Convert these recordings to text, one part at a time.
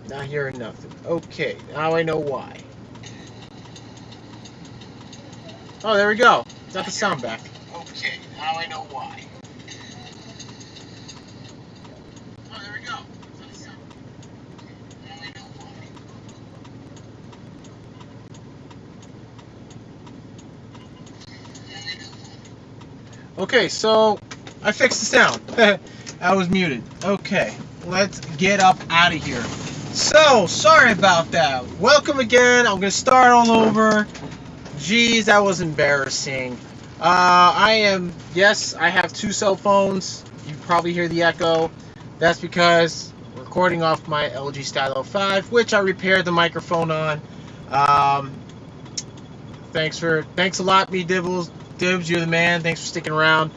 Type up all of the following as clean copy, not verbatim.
Not hearing nothing. Okay, now I know why. Oh, there we go. Got the sound back. Okay, now I know why. Oh, there we go. Got the sound. Okay, now I know why. Okay, so I fixed the sound. I was muted. Okay, let's get up out of here. So, sorry about that. Welcome again. I'm going to start all over. Jeez, that was embarrassing. Yes, I have two cell phones. You probably hear the echo. That's because I'm recording off my LG Stylo 5, which I repaired the microphone on. Thanks a lot, me Dibs, you're the man. Thanks for sticking around.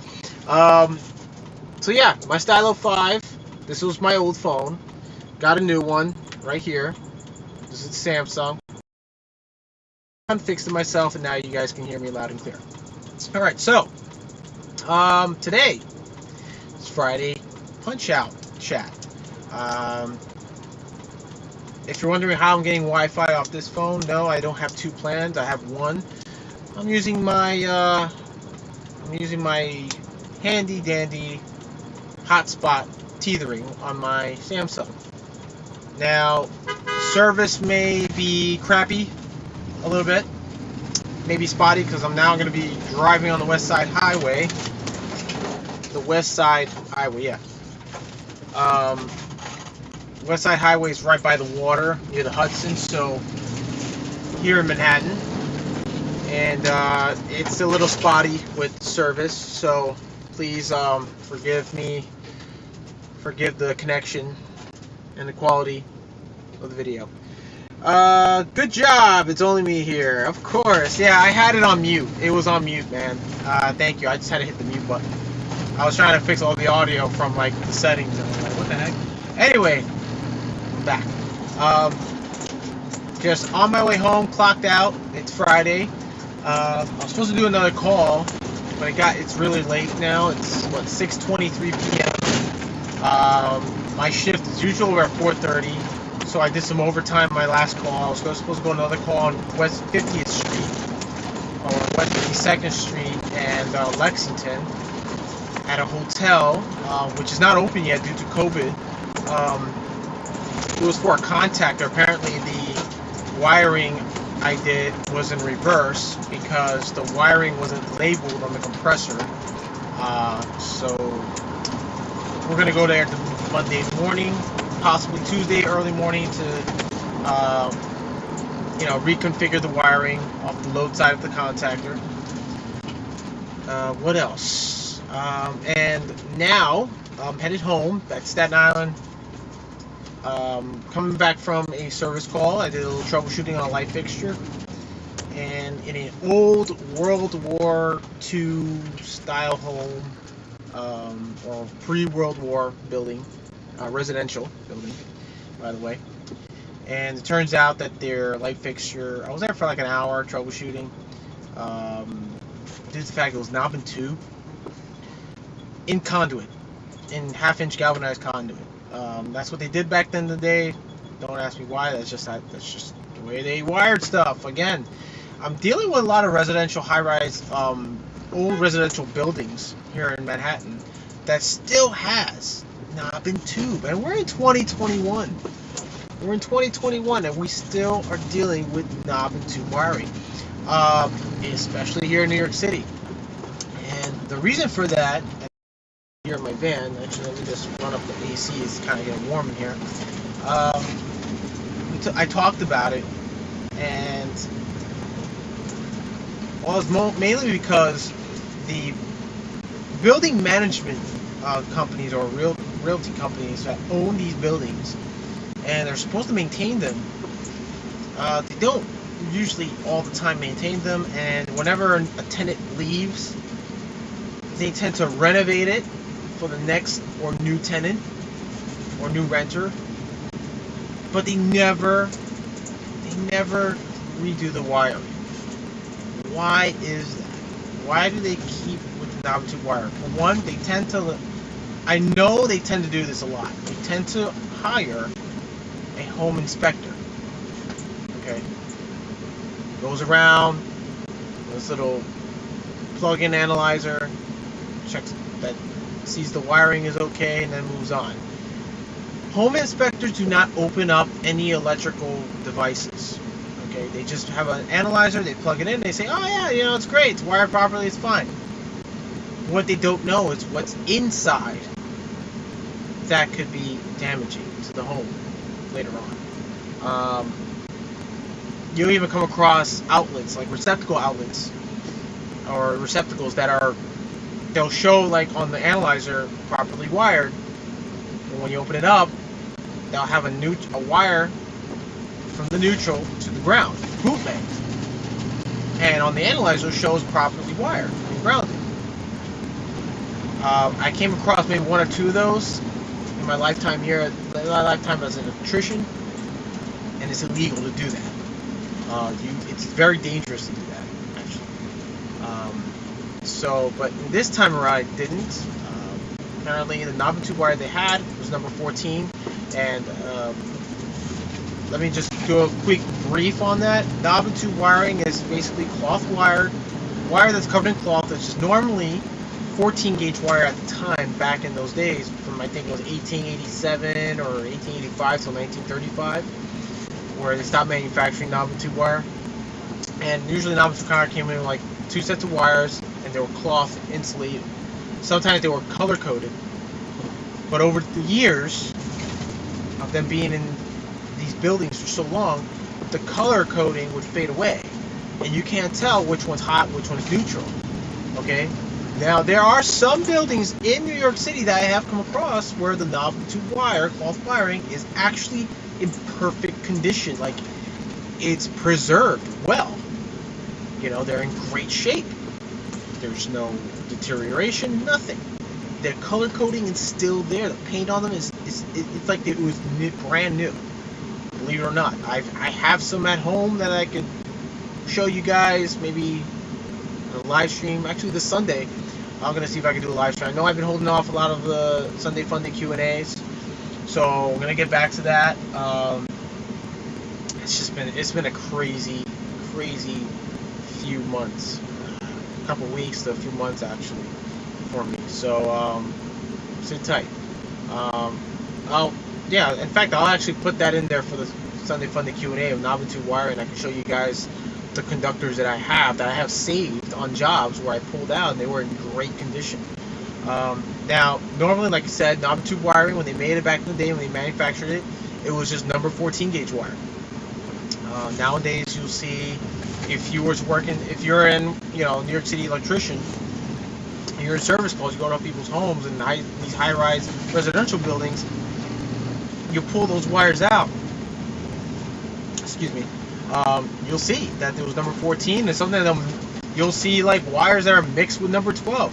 So yeah, my Stylo 5, this was my old phone. Got a new one right here. This is Samsung. I fixed it myself, and now you guys can hear me loud and clear. Alright, so today is Friday Punch-Out Chat. If you're wondering how I'm getting Wi-Fi off this phone, no, I don't have two plans. I have one. I'm using my handy dandy hotspot tethering on my Samsung. Now, service may be crappy a little bit, maybe spotty, because I'm now going to be driving on the West Side Highway. The West Side Highway, yeah. West Side Highway is right by the water near the Hudson, so here in Manhattan, and it's a little spotty with service, so please forgive the connection and the quality of the video. Good job. It's only me here. Of course. Yeah, I had it on mute. It was on mute, man. Thank you. I just had to hit the mute button. I was trying to fix all the audio from like the settings, and I'm like, what the heck? Anyway, I'm back. Just on my way home, clocked out. It's Friday. I was supposed to do another call, but it's really late now. It's what, 6:23 p.m. My shift is usually over at 4:30. So I did some overtime my last call. I was supposed to go another call on West 50th Street, or West 52nd Street and Lexington at a hotel, which is not open yet due to COVID. It was for a contactor. Apparently the wiring I did was in reverse because the wiring wasn't labeled on the compressor. So we're going to go there Monday morning, possibly Tuesday early morning to reconfigure the wiring off the load side of the contactor. What else? And now I'm headed home back to Staten Island. Coming back from a service call, I did a little troubleshooting on a light fixture, and in an old World War II style home, or pre-World War building. Residential building, by the way. And it turns out that their light fixture, I was there for like an hour troubleshooting, due to the fact it was knob and tube in conduit, in half-inch galvanized conduit. That's what they did back then in the day. Don't ask me why. That's just the way they wired stuff. Again, I'm dealing with a lot of residential high-rise, old residential buildings here in Manhattan that still has knob and tube, and we're in 2021. We're in 2021, and we still are dealing with knob and tube wiring, especially here in New York City. And the reason for that, here in my van, actually, let me just run up the AC. It's kind of getting warm in here. I talked about it, and well, it's mainly because the building management companies or realty companies that own these buildings, and they're supposed to maintain them, they don't usually all the time maintain them, and whenever a tenant leaves, they tend to renovate it for the next or new tenant or new renter, but they never redo the wiring. Why is that? Why do they keep with the knob and tube wire? For one, I know they tend to do this a lot. They tend to hire a home inspector. Okay, goes around with this little plug-in analyzer, checks that, sees the wiring is okay, and then moves on. Home inspectors do not open up any electrical devices. Okay, they just have an analyzer, they plug it in, they say, oh yeah, you know, it's great, it's wired properly, it's fine. What they don't know is what's inside that could be damaging to the home later on. You'll even come across outlets, like receptacle outlets, or receptacles that are, they'll show like on the analyzer properly wired, and when you open it up, they'll have a wire from the neutral to the ground, bootleg, and on the analyzer it shows properly wired and grounded. I came across maybe one or two of those in my lifetime here, my lifetime as an electrician, and it's illegal to do that. It's very dangerous to do that, actually. But this time around I didn't. Apparently the knob and tube wire they had was number 14, and let me just do a quick brief on that. Knob and tube wiring is basically cloth wire that's covered in cloth, that's just normally 14 gauge wire at the time, back in those days, from I think it was 1887 or 1885 till 1935, where they stopped manufacturing knob and tube wire. And usually knob and tube wire came in like 2 sets of wires, and they were cloth insulated. Sometimes they were color coded, but over the years of them being in these buildings for so long, the color coding would fade away, and you can't tell which one's hot, which one's neutral. Okay. Now, there are some buildings in New York City that I have come across where the knob and tube wire, cloth wiring, is actually in perfect condition. Like, it's preserved well. You know, they're in great shape. There's no deterioration, nothing. The color coding is still there. The paint on them it's like it was brand new. Believe it or not. I have some at home that I could show you guys, maybe a live stream. Actually, this Sunday, I'm gonna see if I can do a live stream. I know I've been holding off a lot of the Sunday Funday Q&As, so I'm gonna get back to that. It's been a crazy few months, a couple weeks to a few months actually for me. So sit tight. In fact, I'll actually put that in there for the Sunday Funday Q&A of knob and tube wire, and I can show you guys the conductors that I have saved on jobs where I pulled out and they were in great condition. Now, normally, like I said, knob and tube wiring, when they made it back in the day, when they manufactured it, it was just number 14 gauge wire. Nowadays, you'll see, if you're in, New York City electrician, and you're in service calls, you go to people's homes and these high-rise residential buildings, you pull those wires out. Excuse me. You'll see that there was number 14, and some of them you'll see like wires that are mixed with number 12.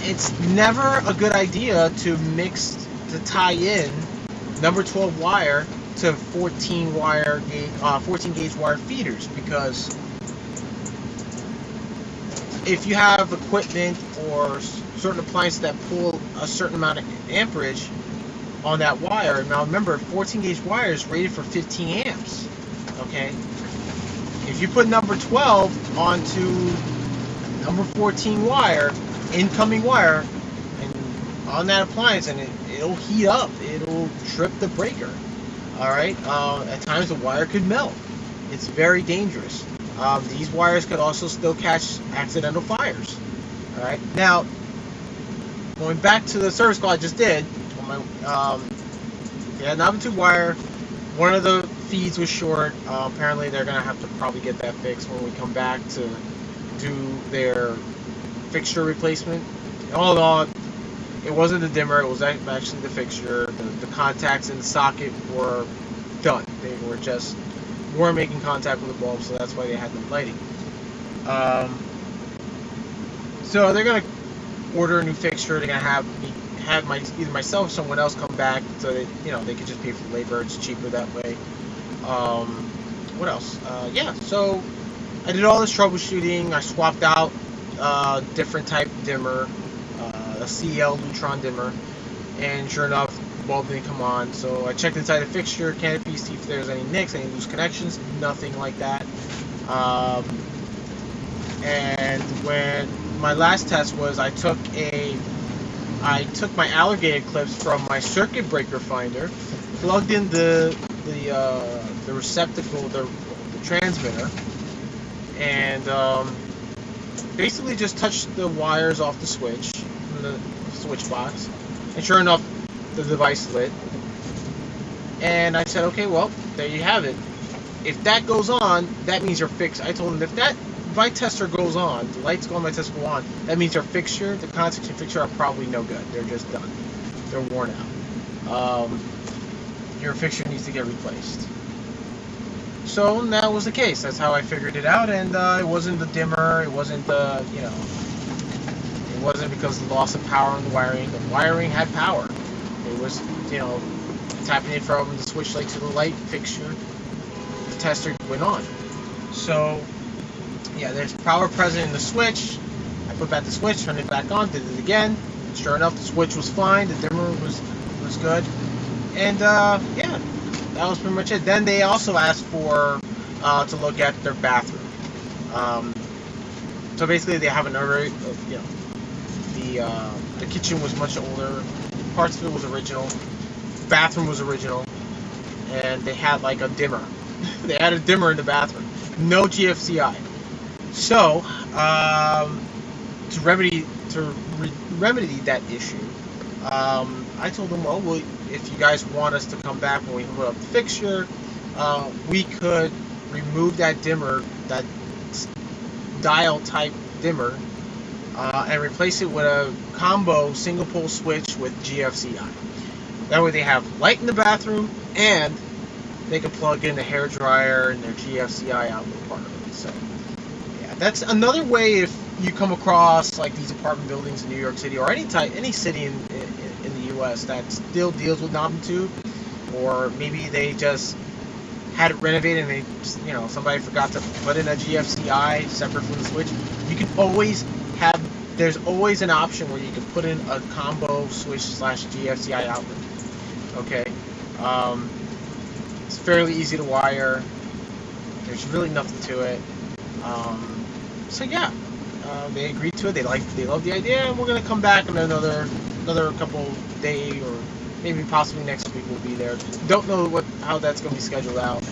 It's never a good idea to tie in number 12 wire to 14 gauge wire feeders, because if you have equipment or certain appliances that pull a certain amount of amperage on that wire. Now remember, 14 gauge wire is rated for 15 amps. Okay, if you put number 12 onto number 14 wire, incoming wire, and on that appliance, and it'll heat up, it'll trip the breaker. Alright, at times the wire could melt. It's very dangerous. These wires could also still catch accidental fires. Alright, now going back to the service call I just did, knob and tube wire, one of the feeds was short. Apparently they're going to have to probably get that fixed when we come back to do their fixture replacement. All in all, it wasn't the dimmer, it was actually the fixture. The contacts in the socket were done. They weren't making contact with the bulb, so that's why they had them lighting. So they're going to order a new fixture. They're going to have either myself or someone else come back, so that they could just pay for the labor. It's cheaper that way. What else? So I did all this troubleshooting. I swapped out different type dimmer, a CL Lutron dimmer, and sure enough, bulb didn't come on. So I checked inside the fixture, canopy, see if there's any nicks, any loose connections. Nothing like that. And when my last test was, I took my alligator clips from my circuit breaker finder, plugged in the receptacle, the transmitter, and basically just touched the wires off the switch from the switch box, and sure enough, the device lit. And I said, okay, well, there you have it. If that goes on, that means you're fixed. I told him, if my tester goes on, the lights go on, my tester go on, that means your fixture, the contacts and fixture are probably no good. They're just done. They're worn out. Your fixture needs to get replaced. So that was the case. That's how I figured it out, and it wasn't the dimmer. It wasn't the, it wasn't because of the loss of power in the wiring. The wiring had power. It was, tapping it from the switch light to the light fixture. The tester went on. So, yeah, there's power present in the switch. I put back the switch, turned it back on, did it again. Sure enough, the switch was fine. The dimmer was good. And, yeah, that was pretty much it. Then they also asked for to look at their bathroom. So basically, they have another, the kitchen was much older. Parts of it was original. The bathroom was original, and they had like a dimmer. They had a dimmer in the bathroom. No GFCI. So to remedy that issue, I told them, well, if you guys want us to come back when we put up the fixture, we could remove that dimmer, that dial type dimmer, and replace it with a combo single pole switch with GFCI. That way they have light in the bathroom, and they can plug in the hair dryer and their GFCI outlet part of it. So yeah, that's another way if you come across like these apartment buildings in New York City or any city in the U.S. that still deals with knob and tube, or maybe they just had it renovated and they just, somebody forgot to put in a GFCI separate from the switch. You can always there's always an option where you can put in a combo switch / GFCI outlet. Okay, it's fairly easy to wire. There's really nothing to it. So yeah, they agreed to it. They love the idea, and we're gonna come back in another couple days, or maybe possibly next week we'll be there. Don't know how that's gonna be scheduled out.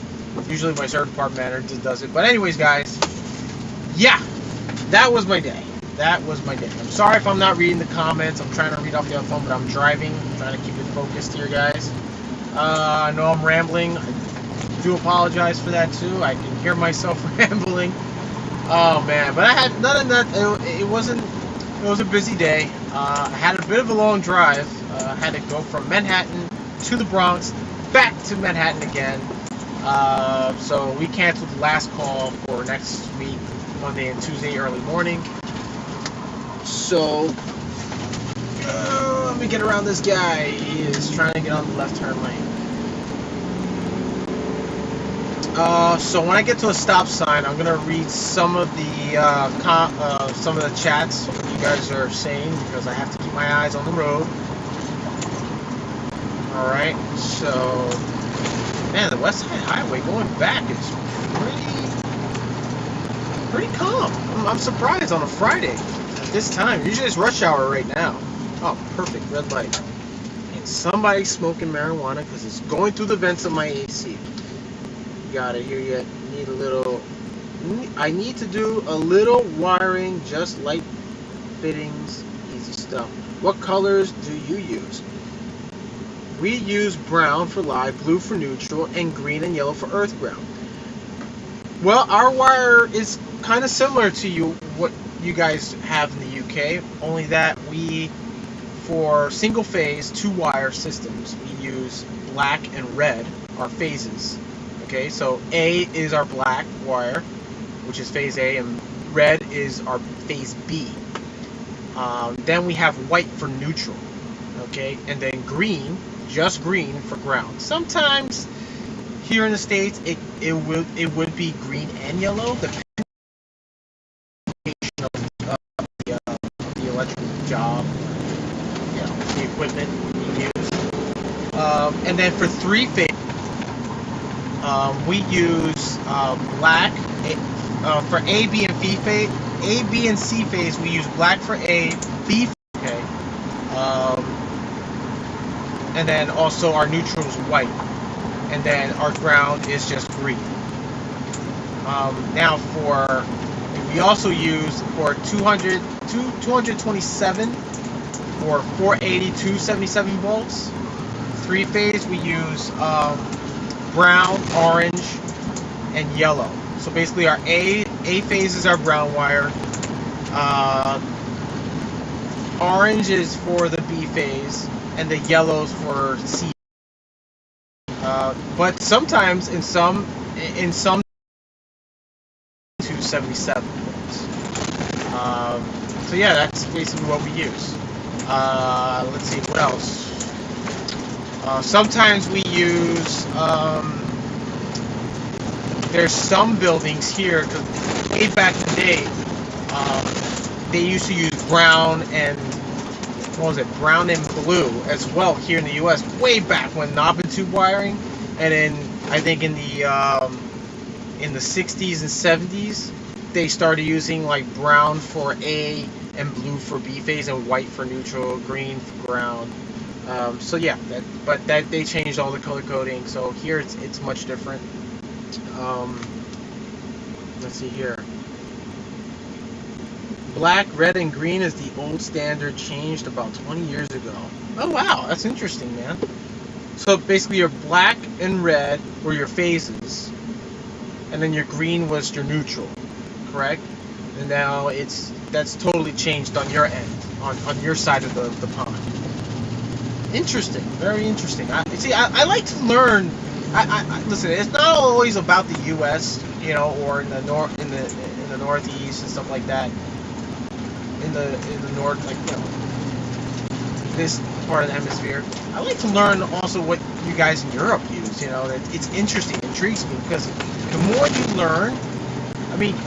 Usually my service department manager does it. But anyways, guys, yeah, that was my day. That was my day. I'm sorry if I'm not reading the comments. I'm trying to read off the other phone, but I'm driving. I'm trying to keep it focused here, guys. I know I'm rambling. I do apologize for that too. I can hear myself rambling. Oh man, but I had none of that. It was a busy day. I had a bit of a long drive. I had to go from Manhattan to the Bronx, back to Manhattan again. So we canceled the last call for next week, Monday and Tuesday early morning. So let me get around this guy. He is trying to get on the left turn lane. So when I get to a stop sign, I'm gonna read some of the chats that you guys are saying, because I have to keep my eyes on the road. All right. So, man, the West Side Highway going back is pretty calm. I'm surprised on a Friday at this time. Usually it's rush hour right now. Oh, perfect, red light. And somebody's smoking marijuana because it's going through the vents of my AC. Got it here yet. I need to do a little wiring, just light fittings, easy stuff. What colors do you use? We use brown for live, blue for neutral, and green and yellow for earth ground. Well, our wire is kind of similar to what you guys have in the UK, only that for single phase 2-wire systems, we use black and red, our phases. Okay, so A is our black wire, which is phase A, and red is our phase B. Then we have white for neutral, okay, and then green, just green for ground. Sometimes here in the States, it would be green and yellow, depending on the electrical job, the equipment being used. And then for three-phase, we use black for A, B, and C phase. A, B, and C phase, we use black for A, B for okay. And then also our neutral is white, and then our ground is just green. Now we also use for 227 or 480 277 volts. Three phase, we use brown, orange, and yellow. So basically our A phase is our brown wire. Orange is for the B phase, and the yellow's for C. But sometimes in some 277 volts. So yeah, that's basically what we use. Let's see what else. Sometimes we use. There's some buildings here, because way back in the day, they used to use brown and brown and blue as well here in the U.S. way back when knob and tube wiring, and then I think in the 60s and 70s they started using like brown for A and blue for B phase and white for neutral, green for ground. So yeah, but they changed all the color coding. So here it's much different. Let's see here. Black, red, and green is the old standard, changed about 20 years ago. Oh wow, that's interesting, man. So basically your black and red were your phases, and then your green was your neutral, correct? And now that's totally changed on your end, on your side of the pond. Interesting, very interesting. I like to learn. Listen, it's not always about the U.S., or in the Northeast and stuff like that. In the North, this part of the hemisphere. I like to learn also what you guys in Europe use. It's interesting, it intrigues me, because the more you learn,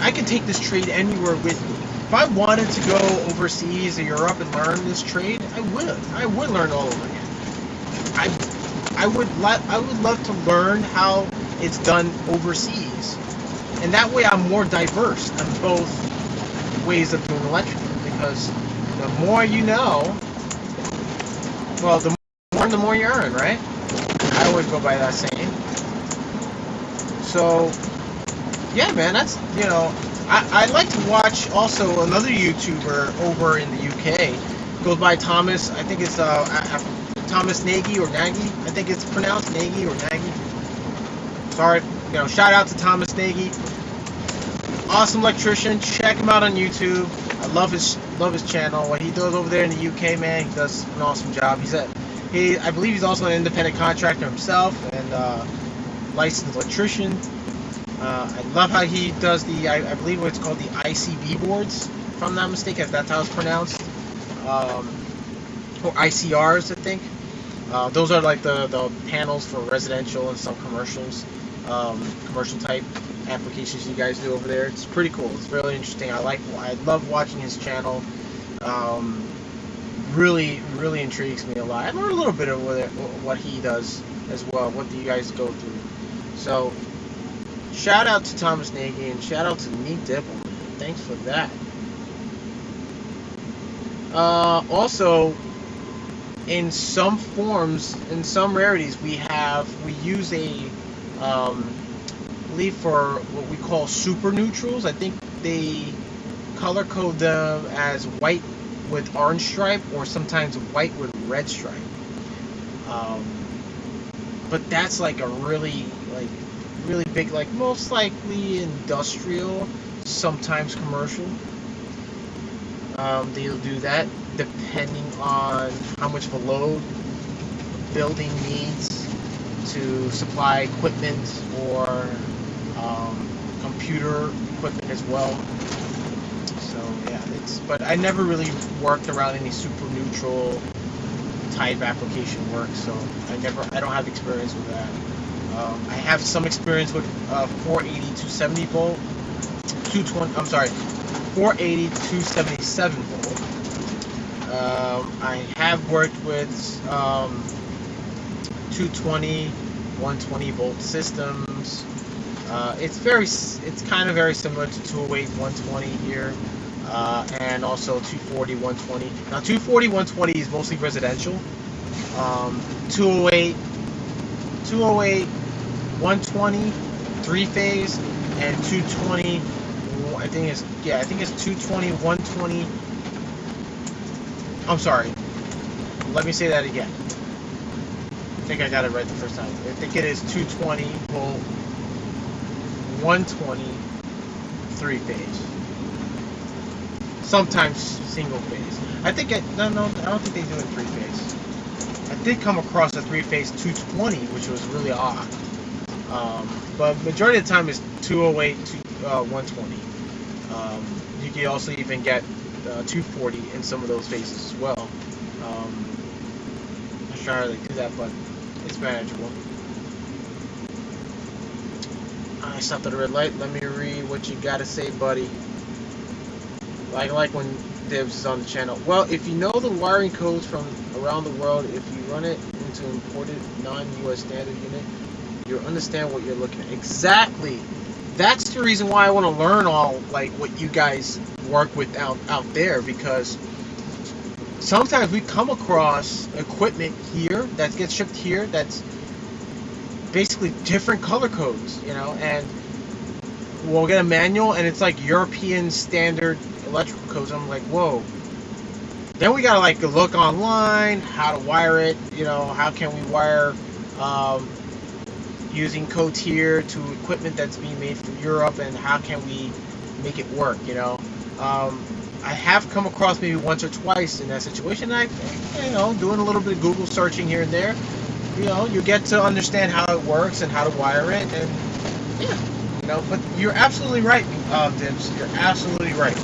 I could take this trade anywhere with me. If I wanted to go overseas to Europe and learn this trade, I would learn all over again. I would love to learn how it's done overseas, and that way I'm more diverse on both ways of doing electrical. Because the more you know, well, the more you earn, right? I always go by that saying. So yeah, man, that's I like to watch also another YouTuber over in the UK. Goes by Thomas. I think it's Thomas Nagy or Nagy. I think it's pronounced Nagy or Nagy. Sorry, shout out to Thomas Nagy. Awesome electrician. Check him out on YouTube. I love his channel. What he does over there in the UK, man, he does an awesome job. I believe he's also an independent contractor himself and licensed electrician. I love how he does I believe what's called the ICB boards, if I'm not mistaken, if that's how it's pronounced, or ICRs, I think. Those are like the panels for residential and some commercial type applications you guys do over there. It's pretty cool. It's really interesting. I love watching his channel. Really intrigues me a lot. I learned a little bit of what he does as well, what do you guys go through. So shout out to Thomas Nagy and shout out to Neat Dipple. Thanks for that. Also, in some forms, in some rarities, we use a I believe for what we call super neutrals. I think they color code them as white with orange stripe, or sometimes white with red stripe. But that's like a really big, like most likely industrial, sometimes commercial. They'll do that depending on how much of a load the building needs to supply equipment or computer equipment as well. So yeah, but I never really worked around any super neutral type application work, so I don't have experience with that. I have some experience with 480 270 volt, 480 277 volt. I have worked with 220, 120 volt systems. It's kind of very similar to 208, 120 here, and also 240, 120. Now 240, 120 is mostly residential. 208, 120, 3-phase, and 220. I think it's 220, 120. I'm sorry. Let me say that again. I think I got it right the first time. I think it is 220 volt, 120, 3-phase. Sometimes single phase. I don't think they do it 3-phase. I did come across a 3-phase 220, which was really odd. But majority of the time is 208 to 120. You can also even get 240 in some of those phases as well. I'm not sure how they do that, but it's manageable. I stopped at a red light. Let me read what you gotta say, buddy. I like when Dibs is on the channel. Well, if you know the wiring codes from around the world, if you run it into imported non-US standard unit, you'll understand what you're looking at. Exactly. That's the reason why I want to learn all what you guys work with out there, because sometimes we come across equipment here that gets shipped here that's basically different color codes, and we'll get a manual and it's like European standard electrical codes. I'm like, whoa. Then we gotta look online how to wire it. How can we wire using codes here to equipment that's being made from Europe, and how can we make it work? I have come across maybe once or twice in that situation. Doing a little bit of Google searching here and there, you get to understand how it works and how to wire it, and but you're absolutely right, Dibs. You're absolutely right.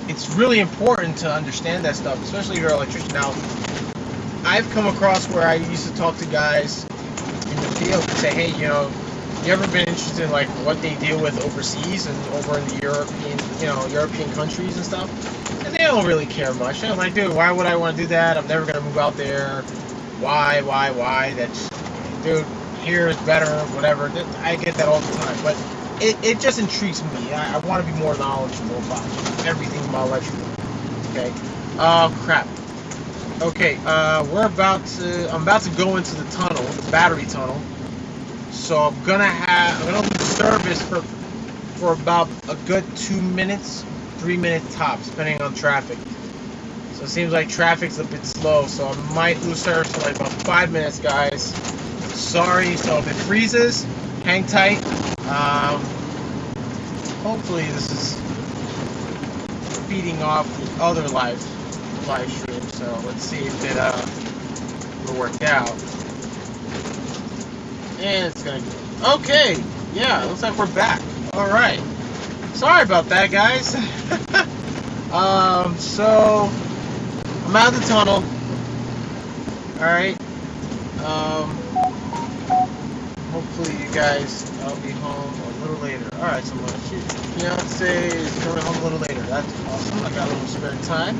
It's really important to understand that stuff, especially if you're an electrician. Now, I've come across where I used to talk to guys in the field and say, hey, you ever been interested in what they deal with overseas and over in the European countries and stuff? And they don't really care much. I'm like, dude, why would I want to do that? I'm never gonna move out there. Why? That's, dude, here is better, whatever. I get that all the time, but it just intrigues me. I want to be more knowledgeable about everything about electrical. Okay. Oh crap. Okay. I'm about to go into the tunnel, the battery tunnel. So I'm gonna lose service for about a good 2 minutes, 3 minutes tops, depending on traffic. So it seems like traffic's a bit slow, so I might lose service for about 5 minutes, guys. Sorry. So if it freezes, hang tight. Hopefully this is feeding off the other live stream. So let's see if it will work out. And it's gonna go. Okay, yeah, looks like we're back. Alright. Sorry about that, guys. So I'm out of the tunnel. Alright. Hopefully you guys, I'll be home a little later. Alright, so my fiance is coming home a little later. That's awesome. I got a little spare time.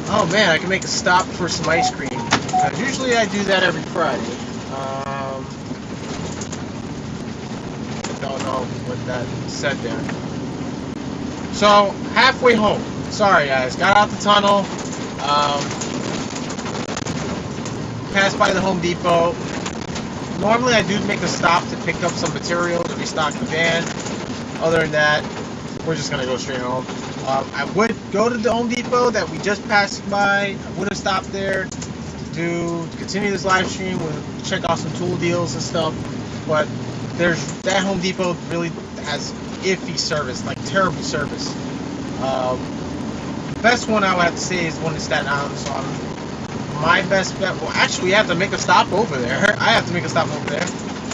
Oh man, I can make a stop for some ice cream. Usually I do that every Friday. Don't know what that said there. So, halfway home. Sorry guys, got out the tunnel. Passed by the Home Depot. Normally I do make a stop to pick up some material to restock the van. Other than that, we're just gonna go straight home. I would go to the Home Depot that we just passed by. I would have stopped there to continue this live stream. We'll check out some tool deals and stuff. But that Home Depot really has iffy service, terrible service. The best one I would have to say is one in Staten Island. So my best bet. Well, actually, we have to make a stop over there. I have to make a stop over there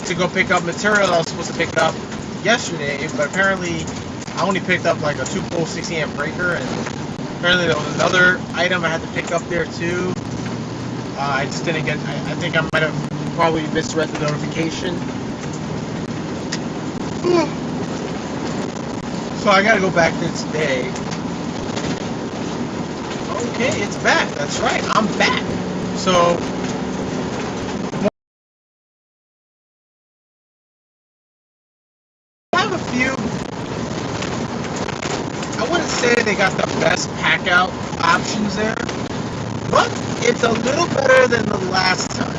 to go pick up material I was supposed to pick up yesterday, but apparently I only picked up a 2-pole 60 amp breaker, and apparently there was another item I had to pick up there too. I just didn't get. I think I might have probably misread the notification. So I gotta go back there today. Okay, it's back. That's right, I'm back. So less pack out options there, but it's a little better than the last time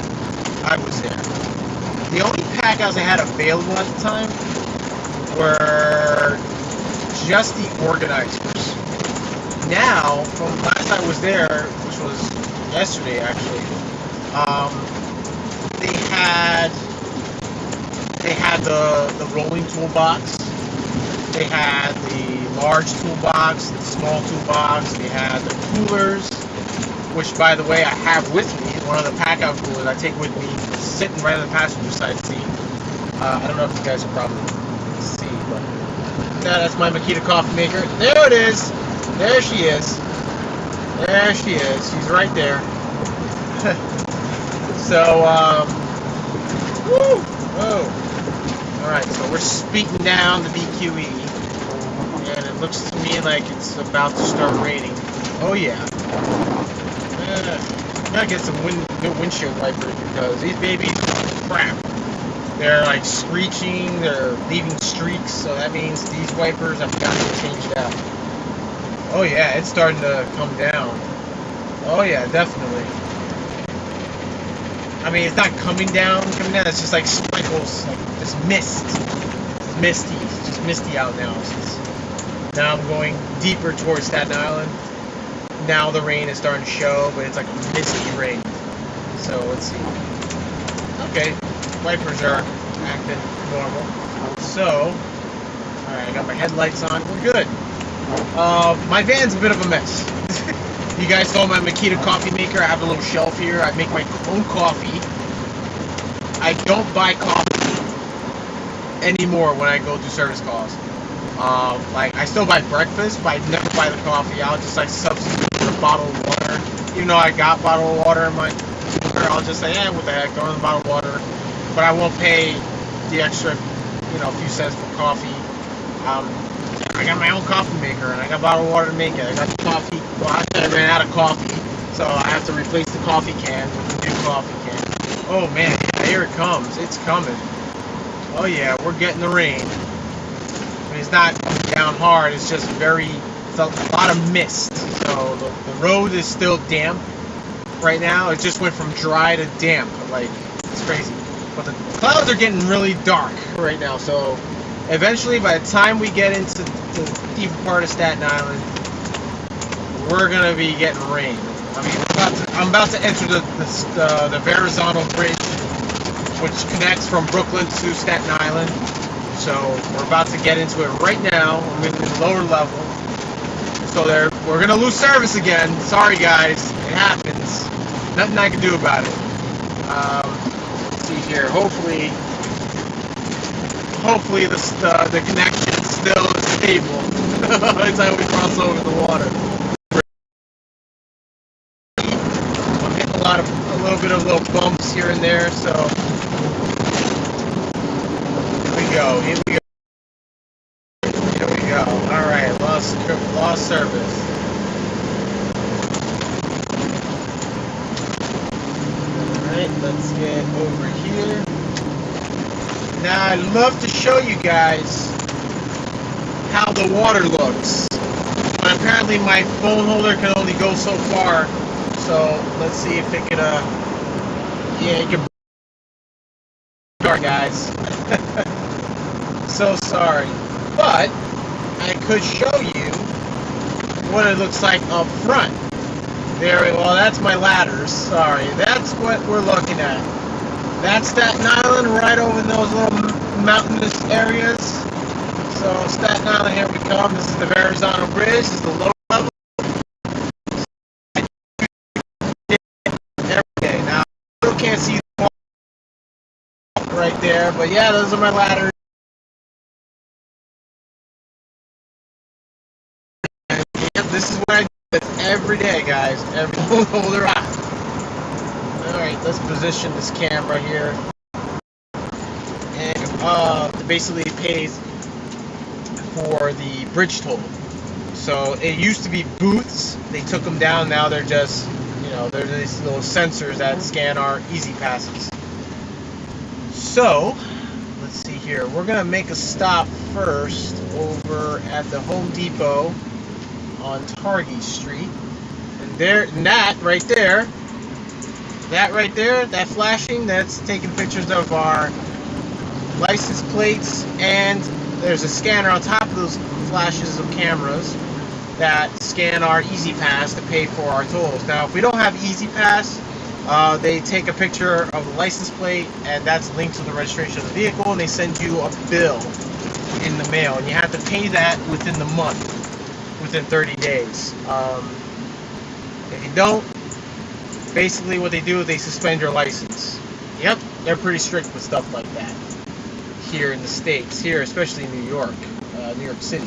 I was there. The only pack outs I had available at the time were just the organizers. Now, from last I was there, which was yesterday actually, they had the rolling toolbox. They had the large toolbox, the small toolbox. They had the coolers, which, by the way, I have with me. One of the pack-out coolers I take with me, sitting right on the passenger side seat. I don't know if you guys can probably see, but yeah, that's my Makita coffee maker. There it is. There she is. There she is. She's right there. So, woo! Whoa. Alright, so we're speeding down the BQE, and it looks to me like it's about to start raining. Oh yeah. Gotta get some good windshield wipers because these babies are crap. They're like screeching, they're leaving streaks, so that means these wipers have got to be changed out. Oh yeah, it's starting to come down. Oh yeah, definitely. I mean, it's not coming down, it's just like sprinkles, like just mist. It's misty. It's just misty out now. Now I'm going deeper towards Staten Island. Now the rain is starting to show, but it's like a misty rain. So let's see. Okay, wipers are acting normal. So, alright, I got my headlights on. We're good. My van's a bit of a mess. You guys saw my Makita coffee maker. I have a little shelf here. I make my own coffee. I don't buy coffee anymore when I go do service calls. Like, I still buy breakfast, but I never buy the coffee. I'll just like substitute for a bottle of water. Even though I got bottled water in my cooler, I'll just say, what the heck, throw in the bottled water. But I won't pay the extra, few cents for coffee. I got my own coffee maker, and I got bottled water to make it. I got the coffee. Well, I ran out of coffee, so I have to replace the coffee can with the new coffee can. Oh man, yeah, here it comes. It's coming. Oh yeah, we're getting the rain. I mean, it's not coming down hard. It's just it's a lot of mist. So the road is still damp right now. It just went from dry to damp. Like, it's crazy. But the clouds are getting really dark right now. So eventually, by the time we get into the deeper part of Staten Island, we're gonna be getting rain. I mean, I'm about to enter the Verrazano Bridge, which connects from Brooklyn to Staten Island. So we're about to get into it right now. I'm in the lower level. So we're gonna lose service again. Sorry guys, it happens. Nothing I can do about it. Let's see here. Hopefully the connection still is stable by the time we cross over the water. I'm hitting a little bit of little bumps here and there, so here we go. Alright, lost service. Alright, let's get over here. Now, I'd love to show you guys how the water looks. But apparently my phone holder can only go so far. So, let's see if it can, it can. Sorry, guys. So sorry. But, I could show you what it looks like up front. Well, that's my ladders. Sorry. That's what we're looking at. That's Staten Island right over in those little mountainous areas. So Staten Island, here we come. This is the Verrazano Bridge. This is the low level. Every day. Now, I still can't see the wall right there, but yeah, those are my ladders. And, yep, this is what I do every day, guys. Every holder out. Alright, let's position this camera here. And basically it pays for the bridge toll. So it used to be booths. They took them down. Now they're just, they're these little sensors that scan our easy passes. So, let's see here. We're going to make a stop first over at the Home Depot on Target Street. And that right there, that flashing, that's taking pictures of our license plates, and there's a scanner on top of those flashes of cameras that scan our Easy Pass to pay for our tolls. Now, if we don't have Easy Pass, they take a picture of the license plate, and that's linked to the registration of the vehicle, and they send you a bill in the mail, and you have to pay that within the month, within 30 days. If you don't, basically what they do is they suspend your license. Yep, they're pretty strict with stuff like that here in the States, here especially in New York City.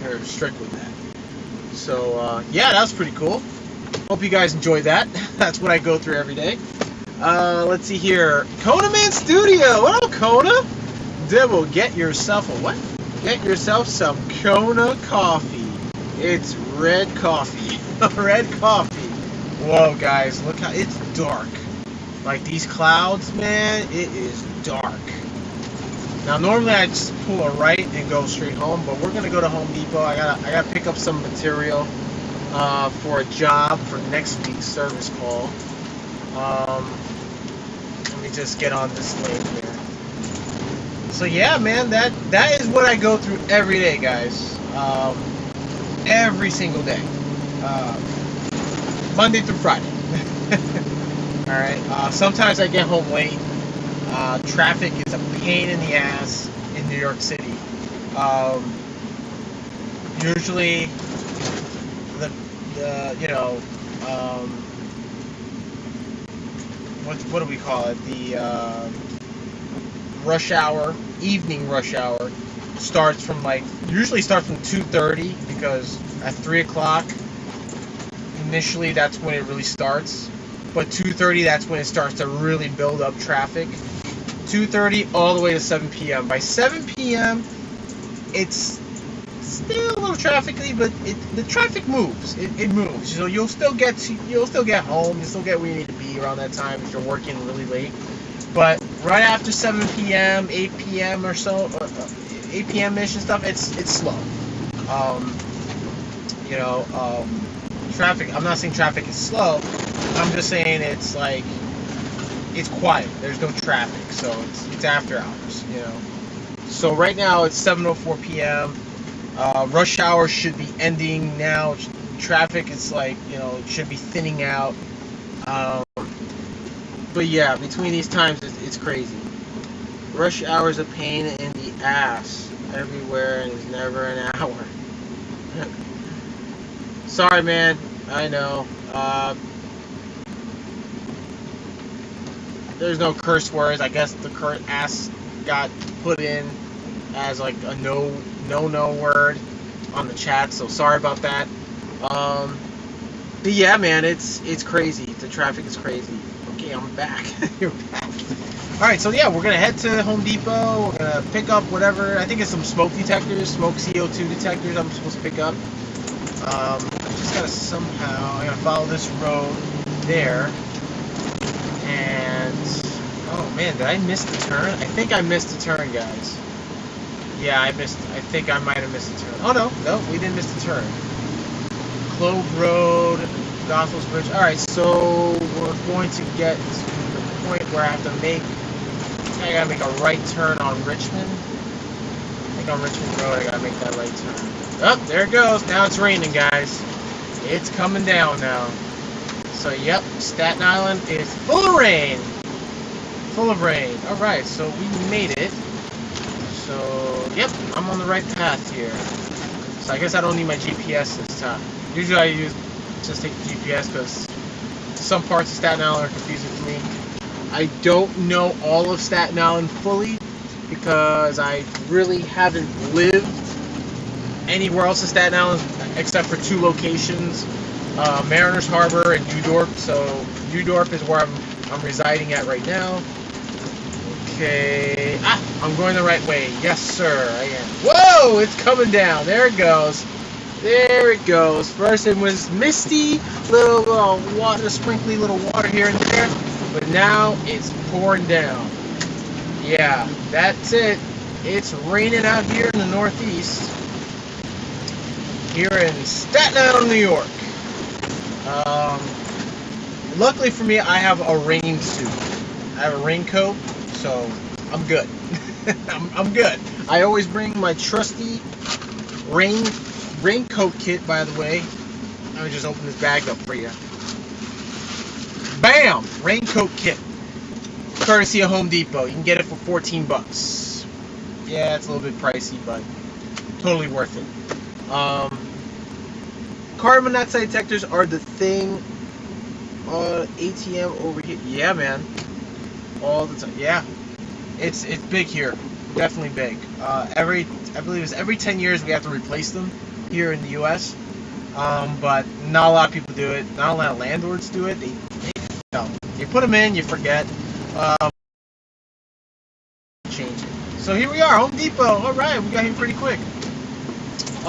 They're strict with that. So yeah, that was pretty cool. Hope you guys enjoyed that. That's what I go through every day. Let's see here. Kona Man Studio. What up, Kona? Devil, get yourself a what? Get yourself some Kona coffee. It's red coffee. Red coffee. Whoa, guys, look how it's dark. Like these clouds, man, it is dark. Now, normally I just pull a right and go straight home, but we're gonna go to Home Depot. I gotta pick up some material for a job for next week's service call. Let me just get on this lane here. So yeah, man, that is what I go through every day, guys. Every single day, Monday through Friday. All right. Sometimes I get home late. Traffic is a pain in the ass in New York City. Usually, what do we call it? The rush hour, evening rush hour, usually starts from 2:30, because at 3 o'clock initially that's when it really starts. But 2:30, that's when it starts to really build up traffic. 2:30 all the way to 7 p.m. By 7 p.m., it's still a little trafficy, but the traffic moves. It moves. So you'll still get home. You'll still get where you need to be around that time if you're working really late. But right after 7 p.m., 8 p.m. or so, 8 p.m.-ish and stuff, it's slow. Traffic. I'm not saying traffic is slow. I'm just saying it's like, it's quiet. There's no traffic, so it's after hours, So right now it's 7:04 p.m. Rush hour should be ending now. Traffic is like, it should be thinning out. But yeah, between these times, it's crazy. Rush hour is a pain in the ass everywhere, and it's never an hour. Sorry, man. I know. There's no curse words. I guess the curse ass got put in as like a no word on the chat. So sorry about that. But yeah, man, it's crazy. The traffic is crazy. Okay, I'm back. You're back. All right, so yeah, we're gonna head to Home Depot. We're gonna pick up whatever. I think it's some smoke detectors, smoke CO2 detectors. I'm supposed to pick up. I just I gotta follow this road there. And oh man, did I miss the turn? I think I missed the turn, guys. Yeah, I think I might have missed the turn. Oh no, we didn't miss the turn. Clove Road, Gospels Bridge. All right, so we're going to get to the point where I gotta make a right turn on Richmond. I think on Richmond Road, I gotta make that right turn. Oh, there it goes. Now it's raining, guys. It's coming down now. So, yep, Staten Island is full of rain. Full of rain. All right, so we made it. So, yep, I'm on the right path here. So I guess I don't need my GPS this time. Usually I just take the GPS because some parts of Staten Island are confusing for me. I don't know all of Staten Island fully because I really haven't lived anywhere else in Staten Island except for 2 locations, Mariners Harbor and Udorp. So Udorp is where I'm residing at right now. Okay, I'm going the right way. Yes, sir, I am. Whoa, it's coming down. There it goes. There it goes. First it was misty, little water, sprinkly little water here and there, but now it's pouring down. Yeah, that's it. It's raining out here in the Northeast. here in Staten Island, New York. Luckily for me, I have a rain suit. I have a raincoat, so I'm good. I'm good. I always bring my trusty raincoat kit, by the way. Let me just open this bag up for you. Bam! Raincoat kit. Courtesy of Home Depot. You can get it for 14 bucks. Yeah, it's a little bit pricey, but totally worth it. Carbon monoxide detectors are the thing. ATM over here. Yeah, man. All the time. Yeah. It's big here. Definitely big. I believe it's every 10 years we have to replace them here in the U.S. But not a lot of people do it. Not a lot of landlords do it. They you put them in, you forget. Change it. So here we are, Home Depot. All right, we got here pretty quick.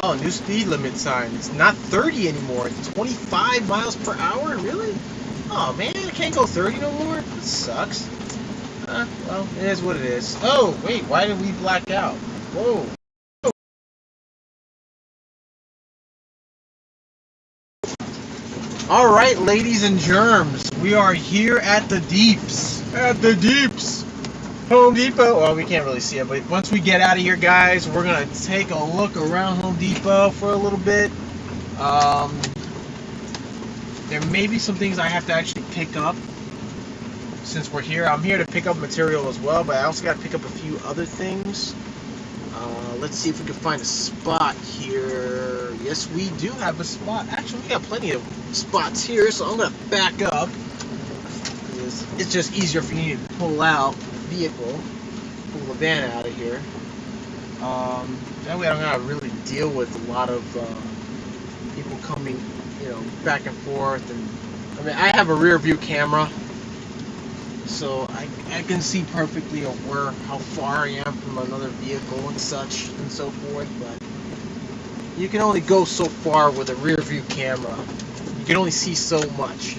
Oh, new speed limit sign. It's not 30 anymore. It's 25 miles per hour. Really? Oh man, I can't go 30 no more. That sucks. Well, it is what it is. Oh wait, why did we black out? Whoa. Alright, ladies and germs, we are here at the Deeps. At the Deeps! Home Depot. Well, we can't really see it, but once we get out of here, guys, we're going to take a look around Home Depot for a little bit. There may be some things I have to actually pick up since we're here. I'm here to pick up material as well, but I also got to pick up a few other things. Let's see if we can find a spot here. Yes, we do have a spot. Actually, we got plenty of spots here, so I'm going to back up. It's just easier for you to pull out the vehicle, pull the van out of here. That way I don't got to really deal with a lot of people coming, back and forth. And I mean, I have a rear view camera, so I can see perfectly how far I am from another vehicle and such and so forth, but you can only go so far with a rear view camera. You can only see so much,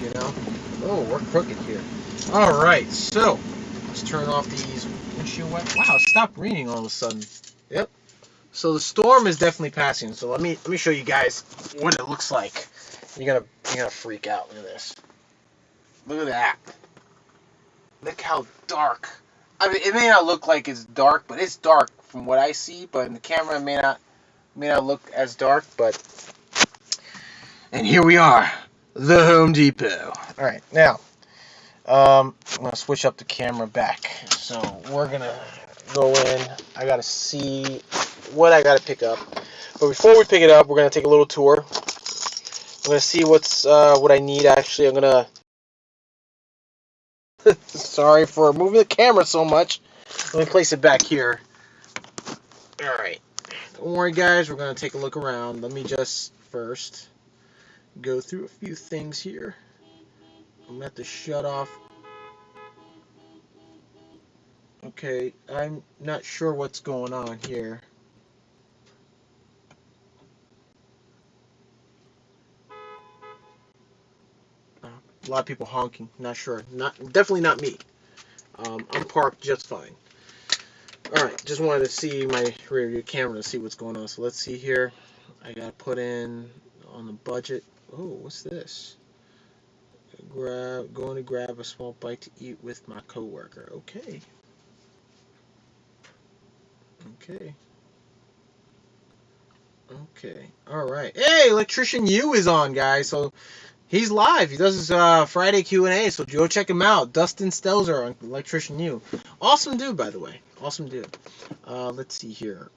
Oh, we're crooked here. Alright, so let's turn off these windshield wipers. Wow, it stopped raining all of a sudden. Yep. So the storm is definitely passing, so let me show you guys what it looks like. You're gonna freak out. Look at this. Look at that. Look how dark. I mean, it may not look like it's dark, but it's dark from what I see. But in the camera, it may not look as dark. But and here we are, the Home Depot. All right, now I'm gonna switch up the camera back. So we're gonna go in. I gotta see what I gotta pick up. But before we pick it up, we're gonna take a little tour. I'm gonna see what I need. Actually, I'm gonna. Sorry for moving the camera so much. Let me place it back here. Alright. Don't worry, guys. We're going to take a look around. Let me just first go through a few things here. I'm going to have to shut off. Okay. I'm not sure what's going on here. A lot of people honking. Not sure. Definitely not me. I'm parked just fine. Alright, just wanted to see my rear view camera to see what's going on. So let's see here. I gotta put in on the budget. Oh, what's this? Going to grab a small bite to eat with my coworker. Okay. Okay. Okay. Alright. Hey, Electrician U is on, guys. So he's live. He does his Friday Q&A, so go check him out. Dustin Stelzer on Electrician U. Awesome dude, by the way. Awesome dude. Let's see here.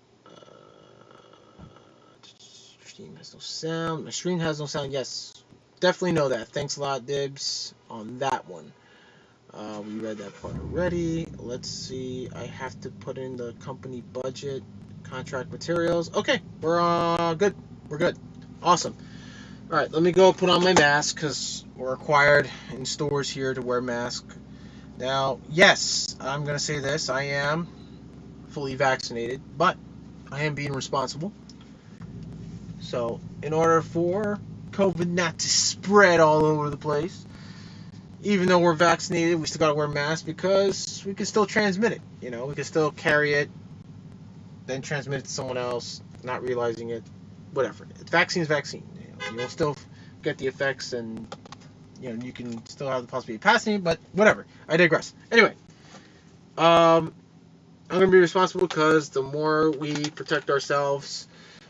Stream has no sound. My stream has no sound. Yes. Definitely know that. Thanks a lot, Dibs, on that one. We read that part already. Let's see. I have to put in the company budget, contract materials. Okay. We're good. We're good. Awesome. Alright, let me go put on my mask because we're required in stores here to wear masks. Now, yes, I'm going to say this. I am fully vaccinated, but I am being responsible. So, in order for COVID not to spread all over the place, even though we're vaccinated, we still got to wear masks because we can still transmit it. We can still carry it, then transmit it to someone else, not realizing it. whatever. Vaccine's vaccine. You'll still get the effects, and you can still have the possibility of passing it, but whatever. I digress. Anyway, I'm gonna be responsible because the more we protect ourselves,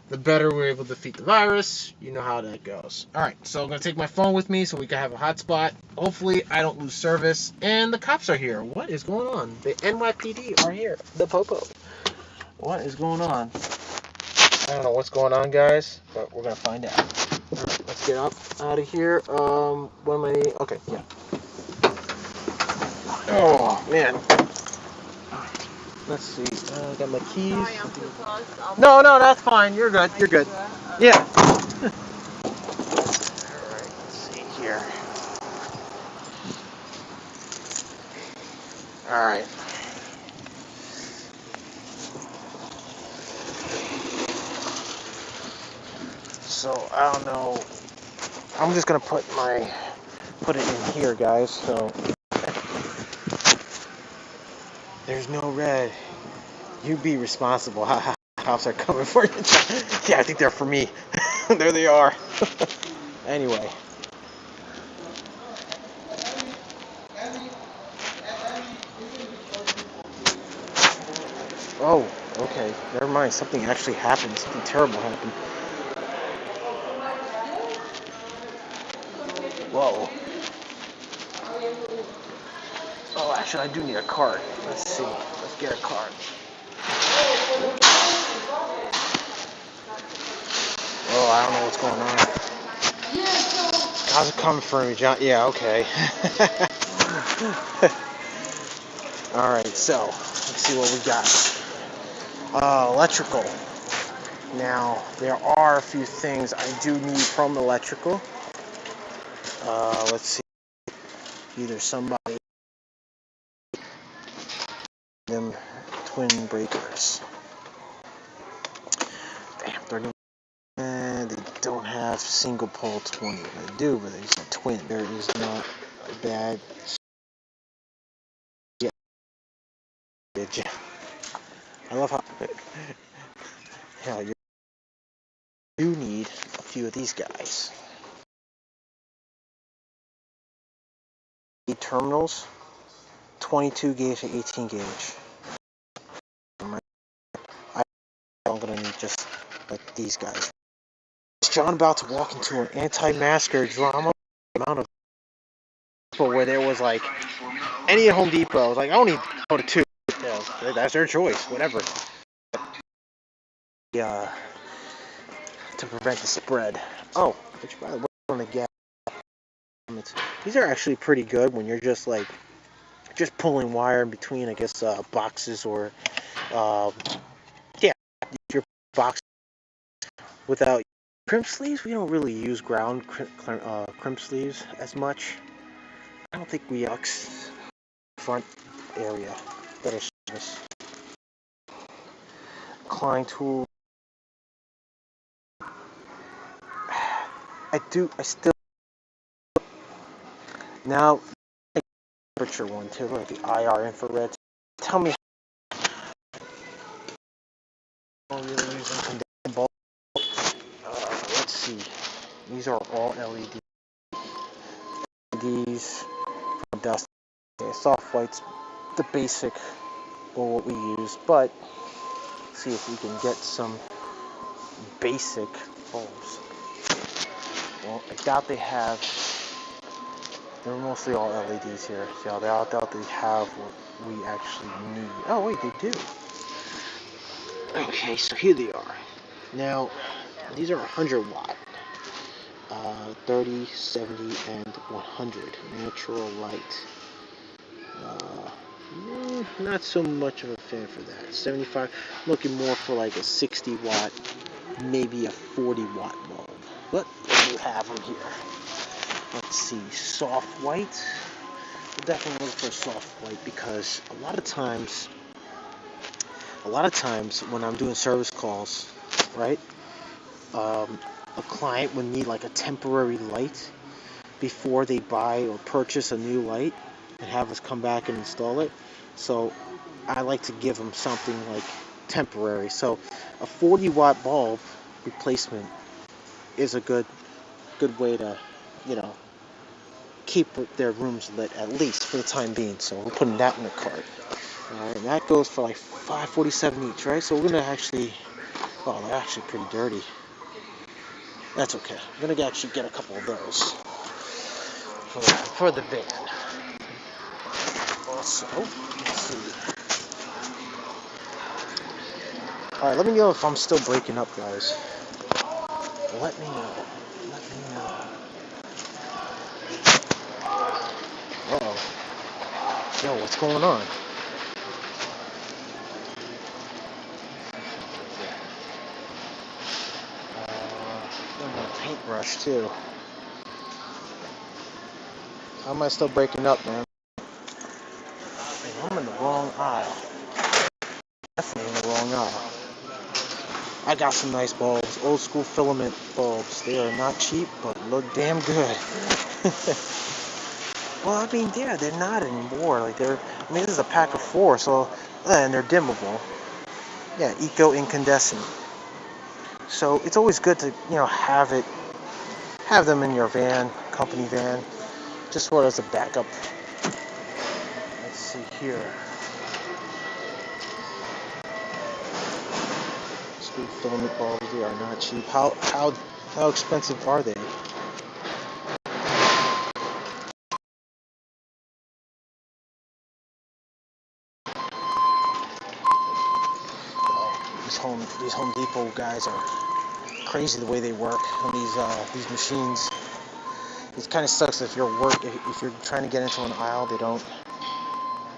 the better we're able to defeat the virus. You know how that goes. Alright, so I'm going to take my phone with me so we can have a hotspot. Hopefully I don't lose service. And the cops are here. What is going on? The NYPD are here. The Popo. What is going on? I don't know what's going on, guys, but we're going to find out. Alright, let's get up out of here. What am I needing? Okay, yeah. Oh, man. Let's see. I got my keys. Sorry, I'm too close. No, that's fine. You're good. You're good. Yeah. Alright, let's see here. Alright. So, I don't know. I'm just gonna put it in here, guys, so there's no red. You be responsible. Cops are coming for you. Yeah, I think they're for me. There they are. Anyway. Oh, okay. Never mind. Something actually happened. Something terrible happened. Whoa. Oh, actually, I do need a card. Let's see. Let's get a card. Oh, I don't know what's going on. How's it coming for me, John? Yeah, okay. Alright, so, let's see what we got. Electrical. Now, there are a few things I do need from electrical. Let's see. Either somebody... them twin breakers. Damn, they're doing... they don't have single pole 20. They do, but it's a twin. There is not a bad... Yeah. I love how... Hell, you do need a few of these guys. Terminals, 22 gauge and 18 gauge. I'm gonna need just like these guys. Is John about to walk into an anti-masker drama amount of people where there was like any at Home Depot? I was like, I only go to 2. Yeah, that's their choice, whatever. Yeah, to prevent the spread. Oh, which by the way, on the gas. These are actually pretty good when you're just pulling wire in between, I guess, boxes or your box without crimp sleeves. We don't really use ground crimp sleeves as much. I don't think we front area better service. Klein tool. I still now temperature one too, like the IR infrared. Tell me how we're really using condensing bulb. Let's see. These are all LED. LEDs from dust. Okay, soft white's the basic or what we use, but let's see if we can get some basic bulbs. Well, I doubt they have. They're mostly all LEDs here. So I doubt they have what we actually need. Oh wait, they do. Okay, so here they are. Now, these are 100 watt. 30, 70, and 100. Natural light. Not so much of a fan for that. 75. I'm looking more for like a 60 watt, maybe a 40 watt bulb. But we have them here. Let's see, soft white. We'll definitely look for soft white because a lot of times when I'm doing service calls, right, a client would need like a temporary light before they buy or purchase a new light and have us come back and install it. So I like to give them something like temporary. So a 40 watt bulb replacement is a good way to, keep their rooms lit, at least for the time being. So we're putting that in the cart. Alright, and that goes for like $5.47 each, right? So we're gonna actually, oh, they're actually pretty dirty. That's okay. I'm gonna actually get a couple of those for the van. Also, let's see. Alright, let me know if I'm still breaking up, guys. Let me know. Uh-oh. Yo, what's going on? Paintbrush too. How am I still breaking up, man? I'm in the wrong aisle. Definitely in the wrong aisle. I got some nice bulbs, old school filament bulbs. They are not cheap, but look damn good. Well, I mean, yeah, they're not anymore. Like this is a pack of 4, so and they're dimmable. Yeah, eco incandescent. So it's always good to have them in your van, company van, just sort of as a backup. Let's see here. Screw filament bulbs, they are not cheap. How expensive are they? These Home Depot guys are crazy the way they work on these machines. It kind of sucks if you're trying to get into an aisle, they don't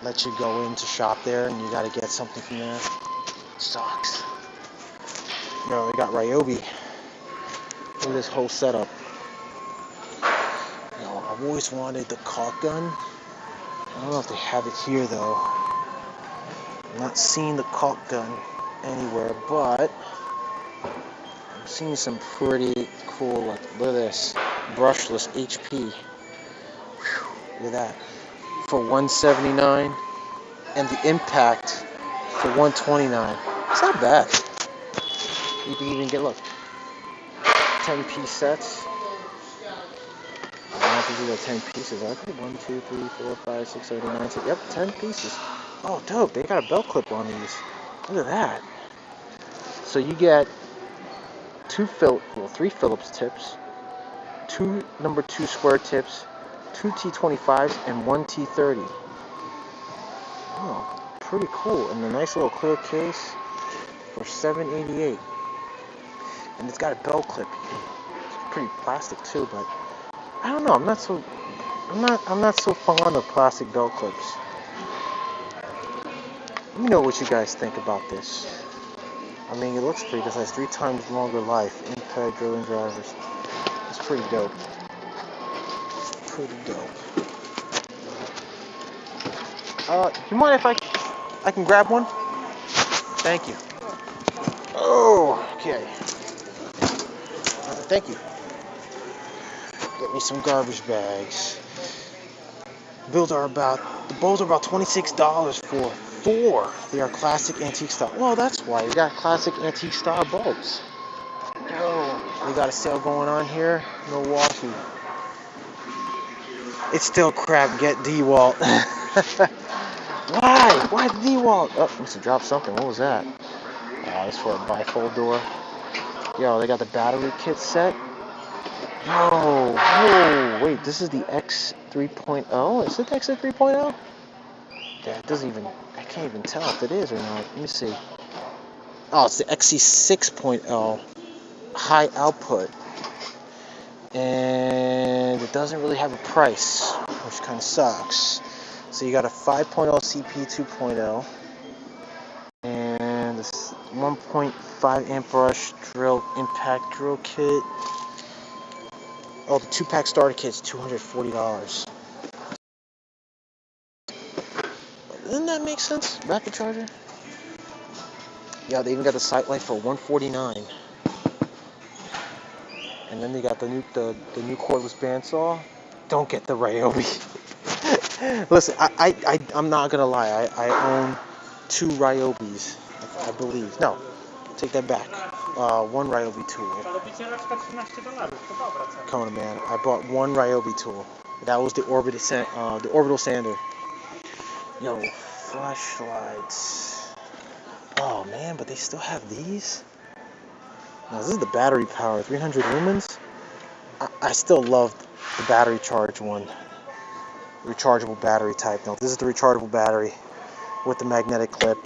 let you go in to shop there, and you got to get something from there. It sucks. They got Ryobi. Look at this whole setup. I've always wanted the caulk gun. I don't know if they have it here though. I'm not seeing the caulk gun anywhere, but I'm seeing some pretty cool, look at this, brushless HP. Whew, look at that. For $179, and the impact for $129. It's not bad. You can even get, look, 10-piece sets. I don't have to do the 10 pieces. I think 1, 2, 3, 4, 5, 6, 7, 8, 9, 10. Yep, 10 pieces. Oh, dope. They got a belt clip on these. Look at that. So you get 3 Phillips tips, 2 number 2 square tips, 2 T25s, and 1 T30. Oh, pretty cool. And a nice little clear case for $7.88. And it's got a belt clip. It's pretty plastic too, but I don't know. I'm not so fond of plastic belt clips. Let me know what you guys think about this. I mean, it looks pretty because it has 3 times longer life. Impact drilling drivers. It's pretty dope. You mind if I can grab one? Thank you. Oh, okay. Thank you. Get me some garbage bags. The bulbs are about $26 for 4. They are classic antique style. Well, that's why you got classic antique style bulbs. Oh, we got a sale going on here. Milwaukee. It's still crap. Get DeWalt. Why? Why DeWalt? Oh, must have dropped something. What was that? Oh, it's for a bifold door. Yo, they got the battery kit set. Whoa, wait, this is the X 3.0? Is it the X 3.0? Yeah, I can't even tell if it is or not. Let me see. Oh, it's the XC 6.0 high output. And it doesn't really have a price, which kind of sucks. So you got a 5.0 CP 2.0 and this 1.5 amp brush drill impact drill kit. Oh, the 2-pack starter kit is $240. Doesn't that make sense? Rapid charger. Yeah, they even got the sight light for $149. And then they got the new cordless bandsaw. Don't get the Ryobi. Listen, I'm not gonna lie. I own 2 Ryobis, I believe. No, take that back. one Ryobi tool. Kona man, I bought one Ryobi tool. That was the orbital sander. Yo, flashlights. Oh man, but they still have these. Now this is the battery power, 300 lumens. I still love the battery charge one, rechargeable battery type. Now this is the rechargeable battery with the magnetic clip.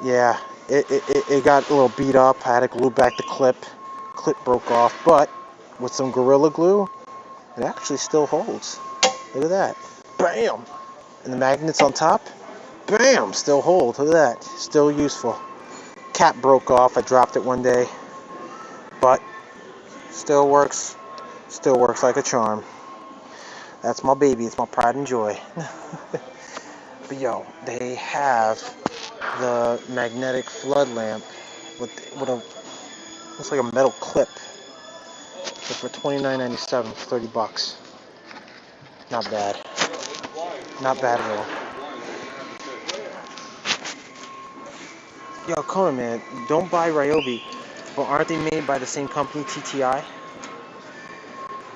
Yeah, it got a little beat up. I had to glue back the clip. Clip broke off, but with some Gorilla Glue, it actually still holds. Look at that. Bam! And the magnets on top, bam! Still hold. Look at that. Still useful. Cap broke off. I dropped it one day, but still works. Still works like a charm. That's my baby. It's my pride and joy. But yo, they have the magnetic flood lamp with a looks like a metal clip. So for $29.97, $30. Not bad. Not bad at all. Yo, Kona man, don't buy Ryobi, but aren't they made by the same company, TTI?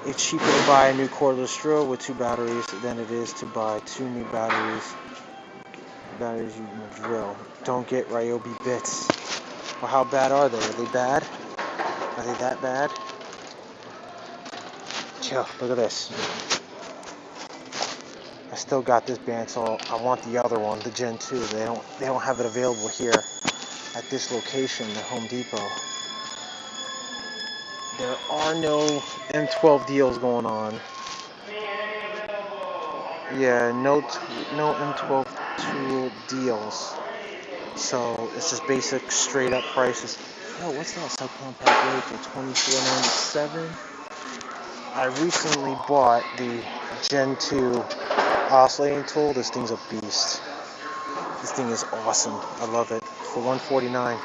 It's cheaper to buy a new cordless drill with 2 batteries than it is to buy 2 new batteries. Batteries you can drill. Don't get Ryobi bits. Well, how bad are they? Are they bad? Are they that bad? Chill, look at this. I still got this bandsaw. I want the other one, the Gen 2. They don't have it available here at this location, the Home Depot. There are no M12 deals going on. Yeah, no M12 tool deals. So it's just basic, straight up prices. Yo, what's that subcompact rate for $24.97? I recently bought the Gen 2 oscillating tool. This thing's a beast. This thing is awesome. I love it. For $149.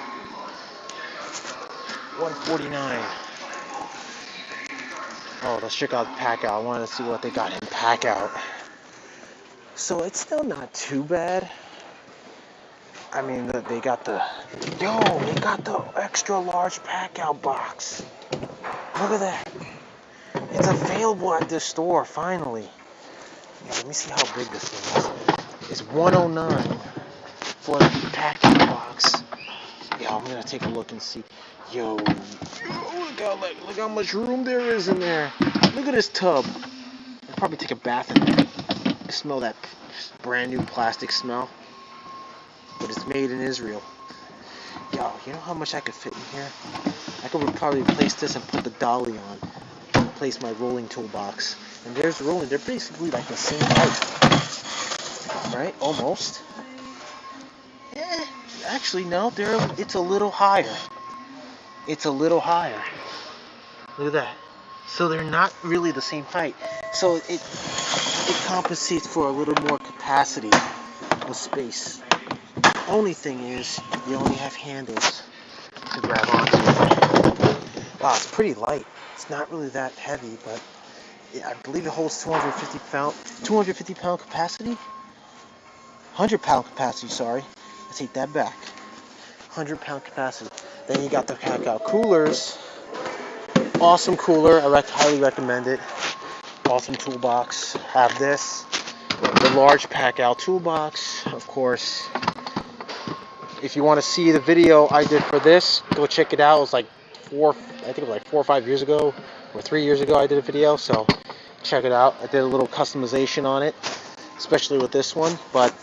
$149. Oh, let's check out Pack Out. I wanted to see what they got in Pack Out. So it's still not too bad. I mean, they got the extra large Pack Out box. Look at that. It's available at this store finally. Yeah, let me see how big this thing is. It's $109 for the Pack Out box. Yeah, I'm gonna take a look and see. Yo, look how much room there is in there. Look at this tub. I'll probably take a bath in there. Smell that brand new plastic smell. But it's made in Israel. Yo, you know how much I could fit in here? I could probably replace this and put the dolly on. And replace my rolling toolbox. And there's the rolling. They're basically like the same height. Right? Almost. Actually, no. It's a little higher. It's a little higher. Look at that. So they're not really the same height. So it compensates for a little more capacity of space. Only thing is, you only have handles to grab onto. Wow, it's pretty light. It's not really that heavy, but I believe it holds 250 pound capacity. 100 pound capacity, sorry. I take that back. 100 pound capacity. Then you got the Pack Out coolers. Awesome cooler. I highly recommend it. Awesome toolbox. Have this. The large Pack Out toolbox, of course. If you want to see the video I did for this, go check it out. It was like 4 or 5 years ago, or 3 years ago I did a video, so check it out. I did a little customization on it, especially with this one, but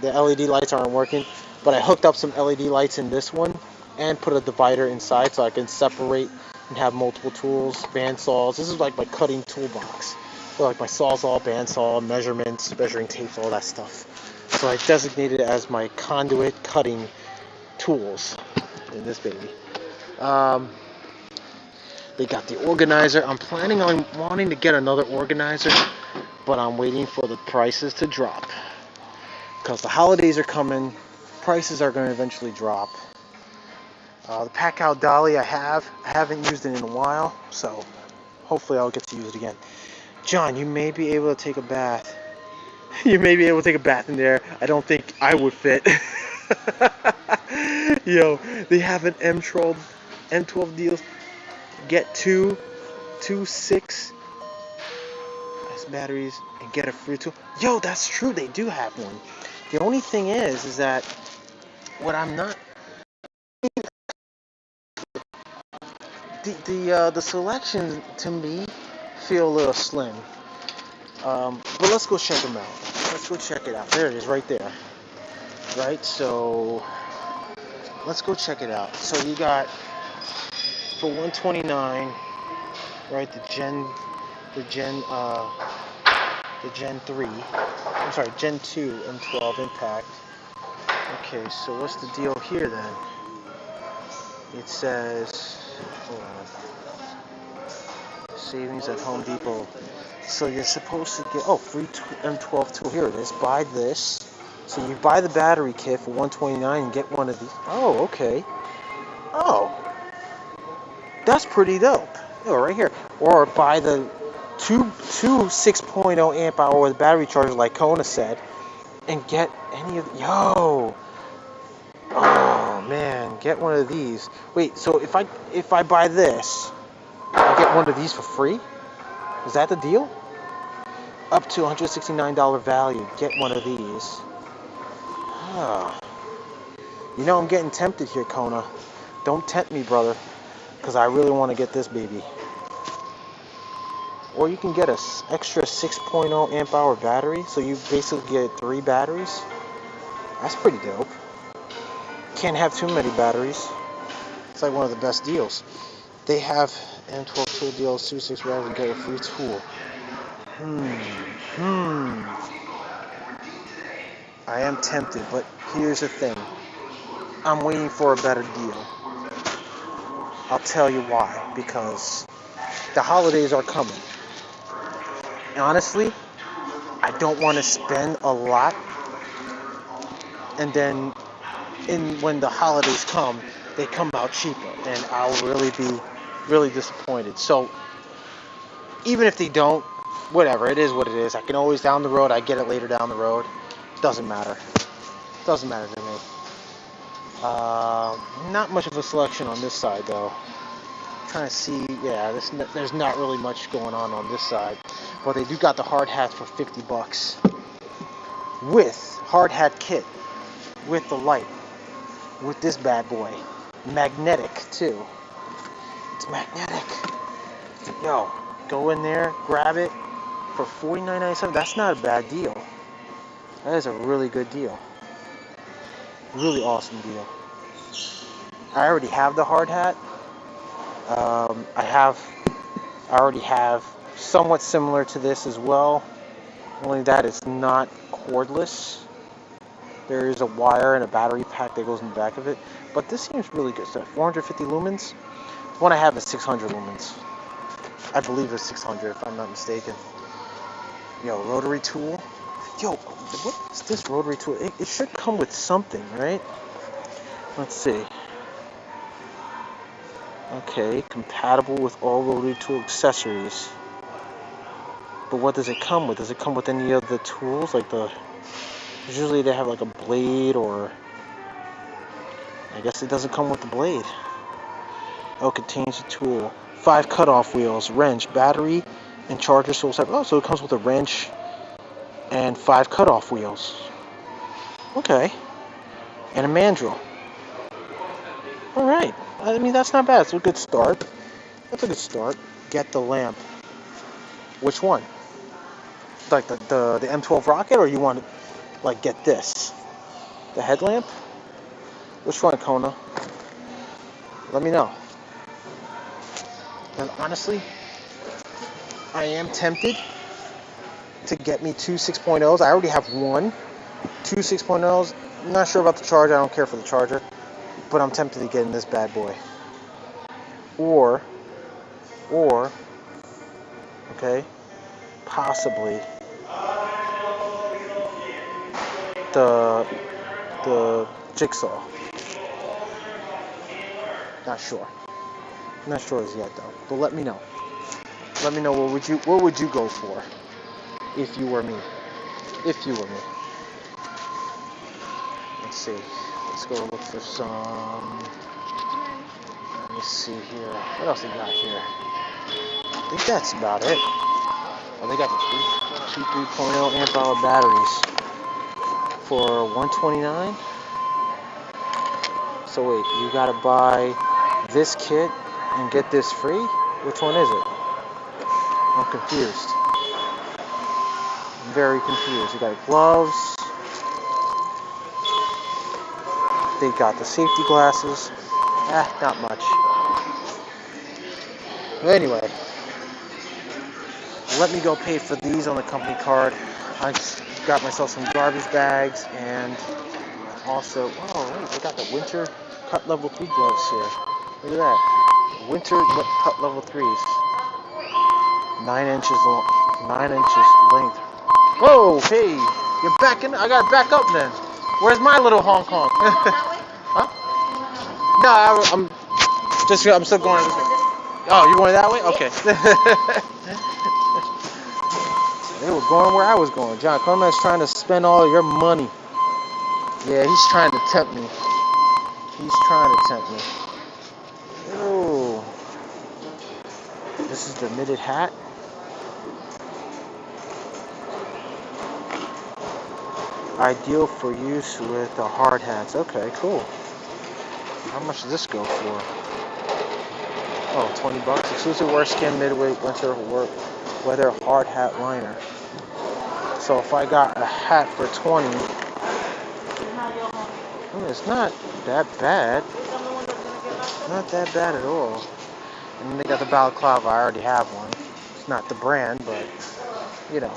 the LED lights aren't working. But I hooked up some LED lights in this one and put a divider inside so I can separate and have multiple tools, bandsaws. This is like my cutting toolbox. So like my sawzall, bandsaw, measurements, measuring tapes, all that stuff. So I designated it as my conduit cutting tools in this baby. They got the organizer. I'm planning on wanting to get another organizer, but I'm waiting for the prices to drop. Because the holidays are coming, prices are going to eventually drop. The Pack Out dolly I haven't used it in a while, so hopefully I'll get to use it again. John, you may be able to take a bath. You may be able to take a bath in there. I don't think I would fit. Yo, they have an M12 deal. Get two 6 batteries and get a free tool. Yo, that's true. They do have one. The only thing is that what I'm not the selection to me feel a little slim. But let's go check them out. Let's go check it out. There it is, right there. Right. So let's go check it out. So you got for 129, right? The Gen 3. I'm sorry, Gen 2 M12 Impact. Okay, so what's the deal here then? It says, hold on, savings at Home Depot. So you're supposed to get, free M12 tool. Here it is. Buy this. So you buy the battery kit for $129 and get one of these. Oh, okay. Oh, that's pretty dope. Oh, right here. Or buy the two 6.0 amp hour with battery charger like Kona said, and get any of yo. Oh man, get one of these. Wait, so if I buy this, I get one of these for free? Is that the deal? Up to $169 value, get one of these. Oh. You know I'm getting tempted here, Kona. Don't tempt me, brother, because I really want to get this baby. Or you can get an extra 6.0 amp hour battery, so you basically get 3 batteries. That's pretty dope. Can't have too many batteries. It's like one of the best deals. They have M12 tool deals, 2-6 batteries, and get a free tool. I am tempted, but here's the thing. I'm waiting for a better deal. I'll tell you why. Because the holidays are coming. And honestly, I don't want to spend a lot, and then when the holidays come, they come out cheaper, and I'll really be really disappointed. So even if they don't, whatever, it is what it is. I can always down the road, I get it later down the road. Doesn't matter. Doesn't matter to me. Not much of a selection on this side though. Trying to see, yeah, there's not really much going on this side, but they do got the hard hat for $50 with hard hat kit, with the light, with this bad boy, magnetic too. It's magnetic. Yo, go in there, grab it for $49.97. That's not a bad deal. That is a really good deal. Really awesome deal. I already have the hard hat. I already have somewhat similar to this as well, only that it's not cordless. There is a wire and a battery pack that goes in the back of it, but this seems really good. So 450 lumens. The one I have is 600 lumens. I believe it's 600 if I'm not mistaken. Yo, Rotary Tool. Yo, what is this Rotary Tool? It should come with something, right? Let's see. Okay, compatible with all Rotary Tool accessories. But what does it come with? Does it come with any of the tools? Like usually they have like a blade, or I guess it doesn't come with the blade. Oh, it contains a tool. 5 cutoff wheels, wrench, battery, and charger source. Oh, so it comes with a wrench and 5 cutoff wheels. Okay. And a mandrel. Alright. I mean, that's not bad. It's a good start. That's a good start. Get the lamp. Which one? Like the M12 Rocket, or you want to like get this? The headlamp? Which one, Kona? Let me know. And honestly, I am tempted to get me 2 6.0s. I already have 2 6.0s. I'm not sure about the charger. I don't care for the charger. But I'm tempted to get in this bad boy. Or, okay, possibly the jigsaw. Not sure as yet though. But let me know. Let me know what would you go for if you were me. Let's see. Let's go look for some. Let me see here. What else they got here? I think that's about it. Oh, they got the 3.0 amp hour batteries for $129. So wait, you gotta buy this kit and get this free? Which one is it? I'm confused. I'm very confused. You got gloves. They got the safety glasses. Not much. But anyway, let me go pay for these on the company card. I got myself some garbage bags and also, oh wait, they got the winter cut level 3 gloves here. Look at that. Winter cut level 3s. 9 inches long, 9 inches length. Whoa, hey, you're backing. I gotta back up then. Where's my little Hong Kong? Huh? No, I'm still going this way. Oh, you're going that way? Okay. They were going where I was going. John Carmen's trying to spend all your money. Yeah, he's trying to tempt me. He's trying to tempt me. Oh, this is the knitted hat. Ideal for use with the hard hats. Okay, cool. How much does this go for? Oh, $20. Exclusive wear skin midweight winter weather hard hat liner. So if I got a hat for 20, it's not that bad. Not that bad at all. And then they got the Balaclava. I already have one. It's not the brand, but you know.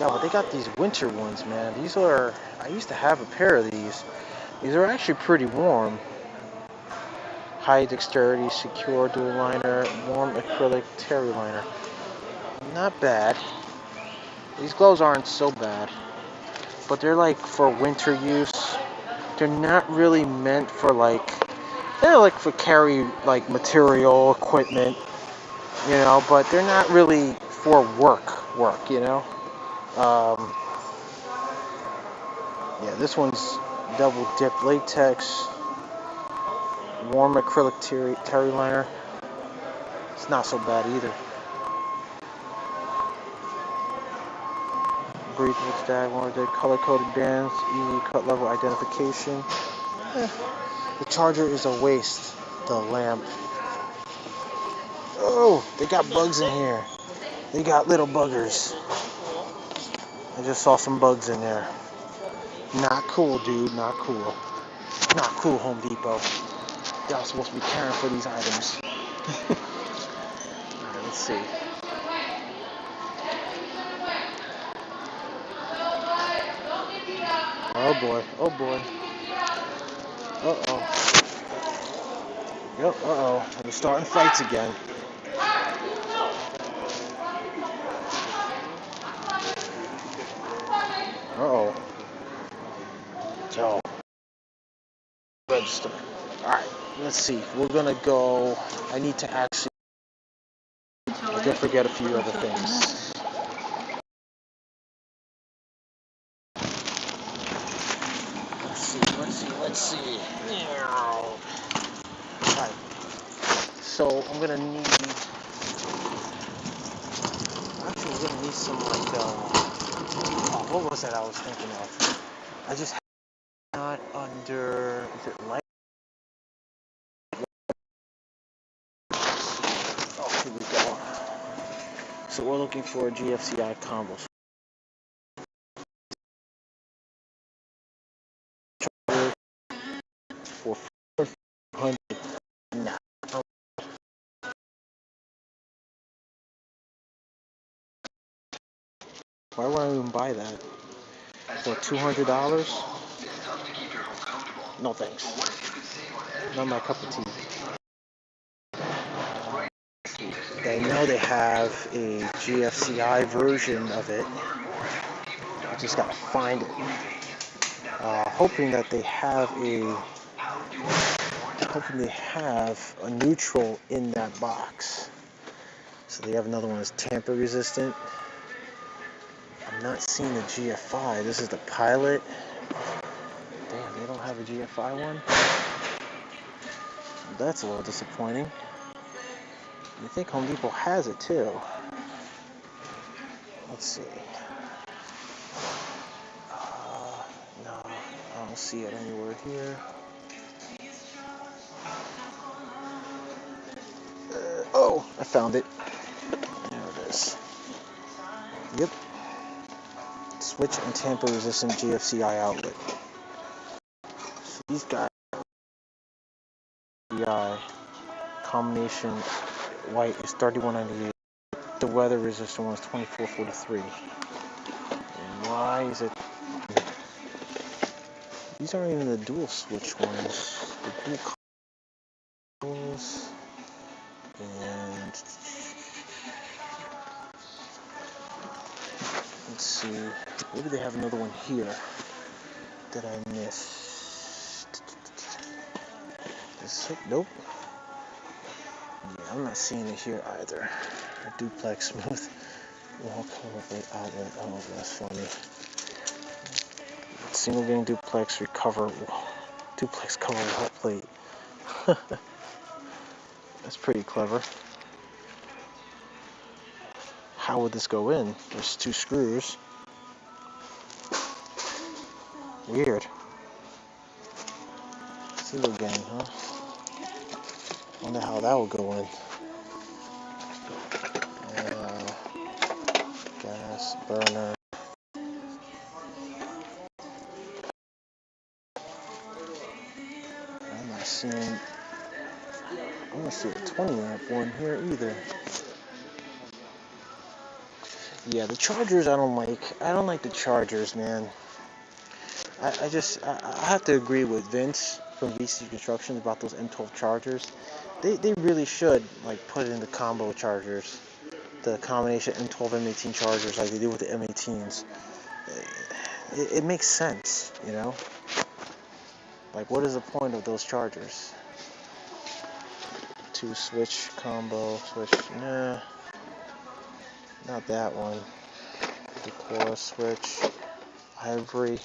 Yeah, but they got these winter ones, man. These are, I used to have a pair of these. These are actually pretty warm. High dexterity, secure dual liner, warm acrylic terry liner. Not bad. These gloves aren't so bad. But they're like for winter use. They're not really meant for they're like for carry like material, equipment, you know, but they're not really for work, you know. Yeah, this one's double dip latex, warm acrylic terry liner. It's not so bad either. Breathable tag, warranted, color-coded bands, easy cut level identification. The charger is a waste. The lamp. Oh, they got bugs in here. They got little buggers. I just saw some bugs in there. Not cool, dude. Not cool. Not cool, Home Depot. Y'all supposed to be caring for these items. Alright, let's see. Oh boy. Oh boy. Uh-oh. Yep, uh-oh. We're starting fights again. Uh-oh. So, register. Alright, let's see. We're gonna go. I need to actually. I did forget a few other things. Let's see. Alright. So, I'm gonna need. Actually, we're gonna need some what was that I was thinking of? I just not under. Is it light? Oh, here we go. So we're looking for a Gfci combo. For 400. Nah. Why would I even buy that? For $200? No thanks. Not my cup of tea. I know they have a Gfci version of it. I just gotta find it. Hoping that they have a neutral in that box. So they have another one that's tamper resistant. I'm not seeing the GFI. This is the Pilot. Damn, They don't have a GFI one. That's a little disappointing. I think Home Depot has it too. Let's see. No, I don't see it anywhere here. Oh, I found it. There it is. Yep. Switch and tamper resistant GFCI outlet. So these guys, GFCI combination white is $31.98. The weather resistant one is $24.43. And why is it? These aren't even the dual switch ones. The dual coils. And let's see. Maybe they have another one here that I missed. Nope. Yeah, I'm not seeing it here either. A duplex smooth wall cover outlet. Oh, that's funny. Single gang duplex duplex cover wall plate. That's pretty clever. How would this go in? There's 2 screws. Weird. Single gang, huh? Wonder how that would go in. Gas burner. I'm not seeing. I don't see a 20 amp one here either. Yeah, the chargers I don't like. I don't like the chargers, man. I have to agree with Vince from VC Construction about those M12 chargers. They really should like put in the combo chargers, the combination M12 M18 chargers like they do with the M18s. It makes sense, you know. Like, what is the point of those chargers? 2 switch combo switch. Nah, not that one. Decor switch, ivory.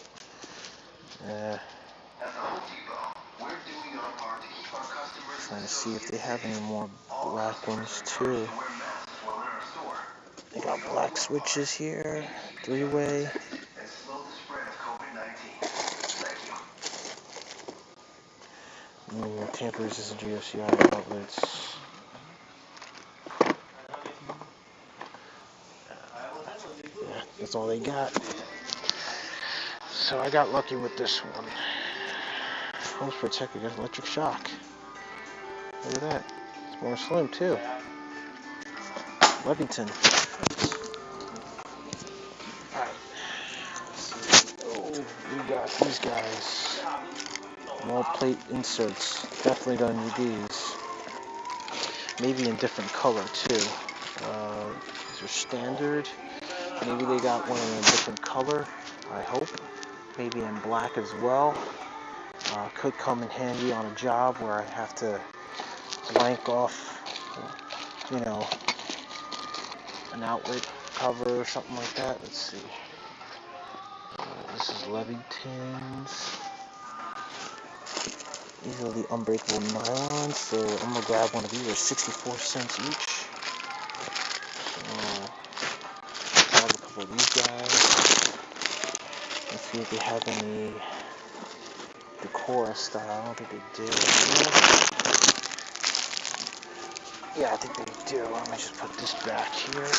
Trying to see if they have any more black ones too. They got black switches here, 3-way. Tamper resistant GFCI outlets. Yeah, that's all they got. So I got lucky with this one. Homes protect against electric shock. Look at that. It's more slim too. Wellington. Alright. Oh, we got these guys. Wall plate inserts. Definitely gonna need these. Maybe in different color too. These are standard. Maybe they got one in a different color. I hope. Maybe in black as well. Could come in handy on a job where I have to blank off, you know, an outlet cover or something like that. Let's see. This is Levingtons. These are the Unbreakable Nylons, so I'm going to grab one of these. They're 64 cents each. So, grab a couple of these guys. Let's see if they have any Decor style. I don't think they do. Yeah, I think they do. Let me just put this back here.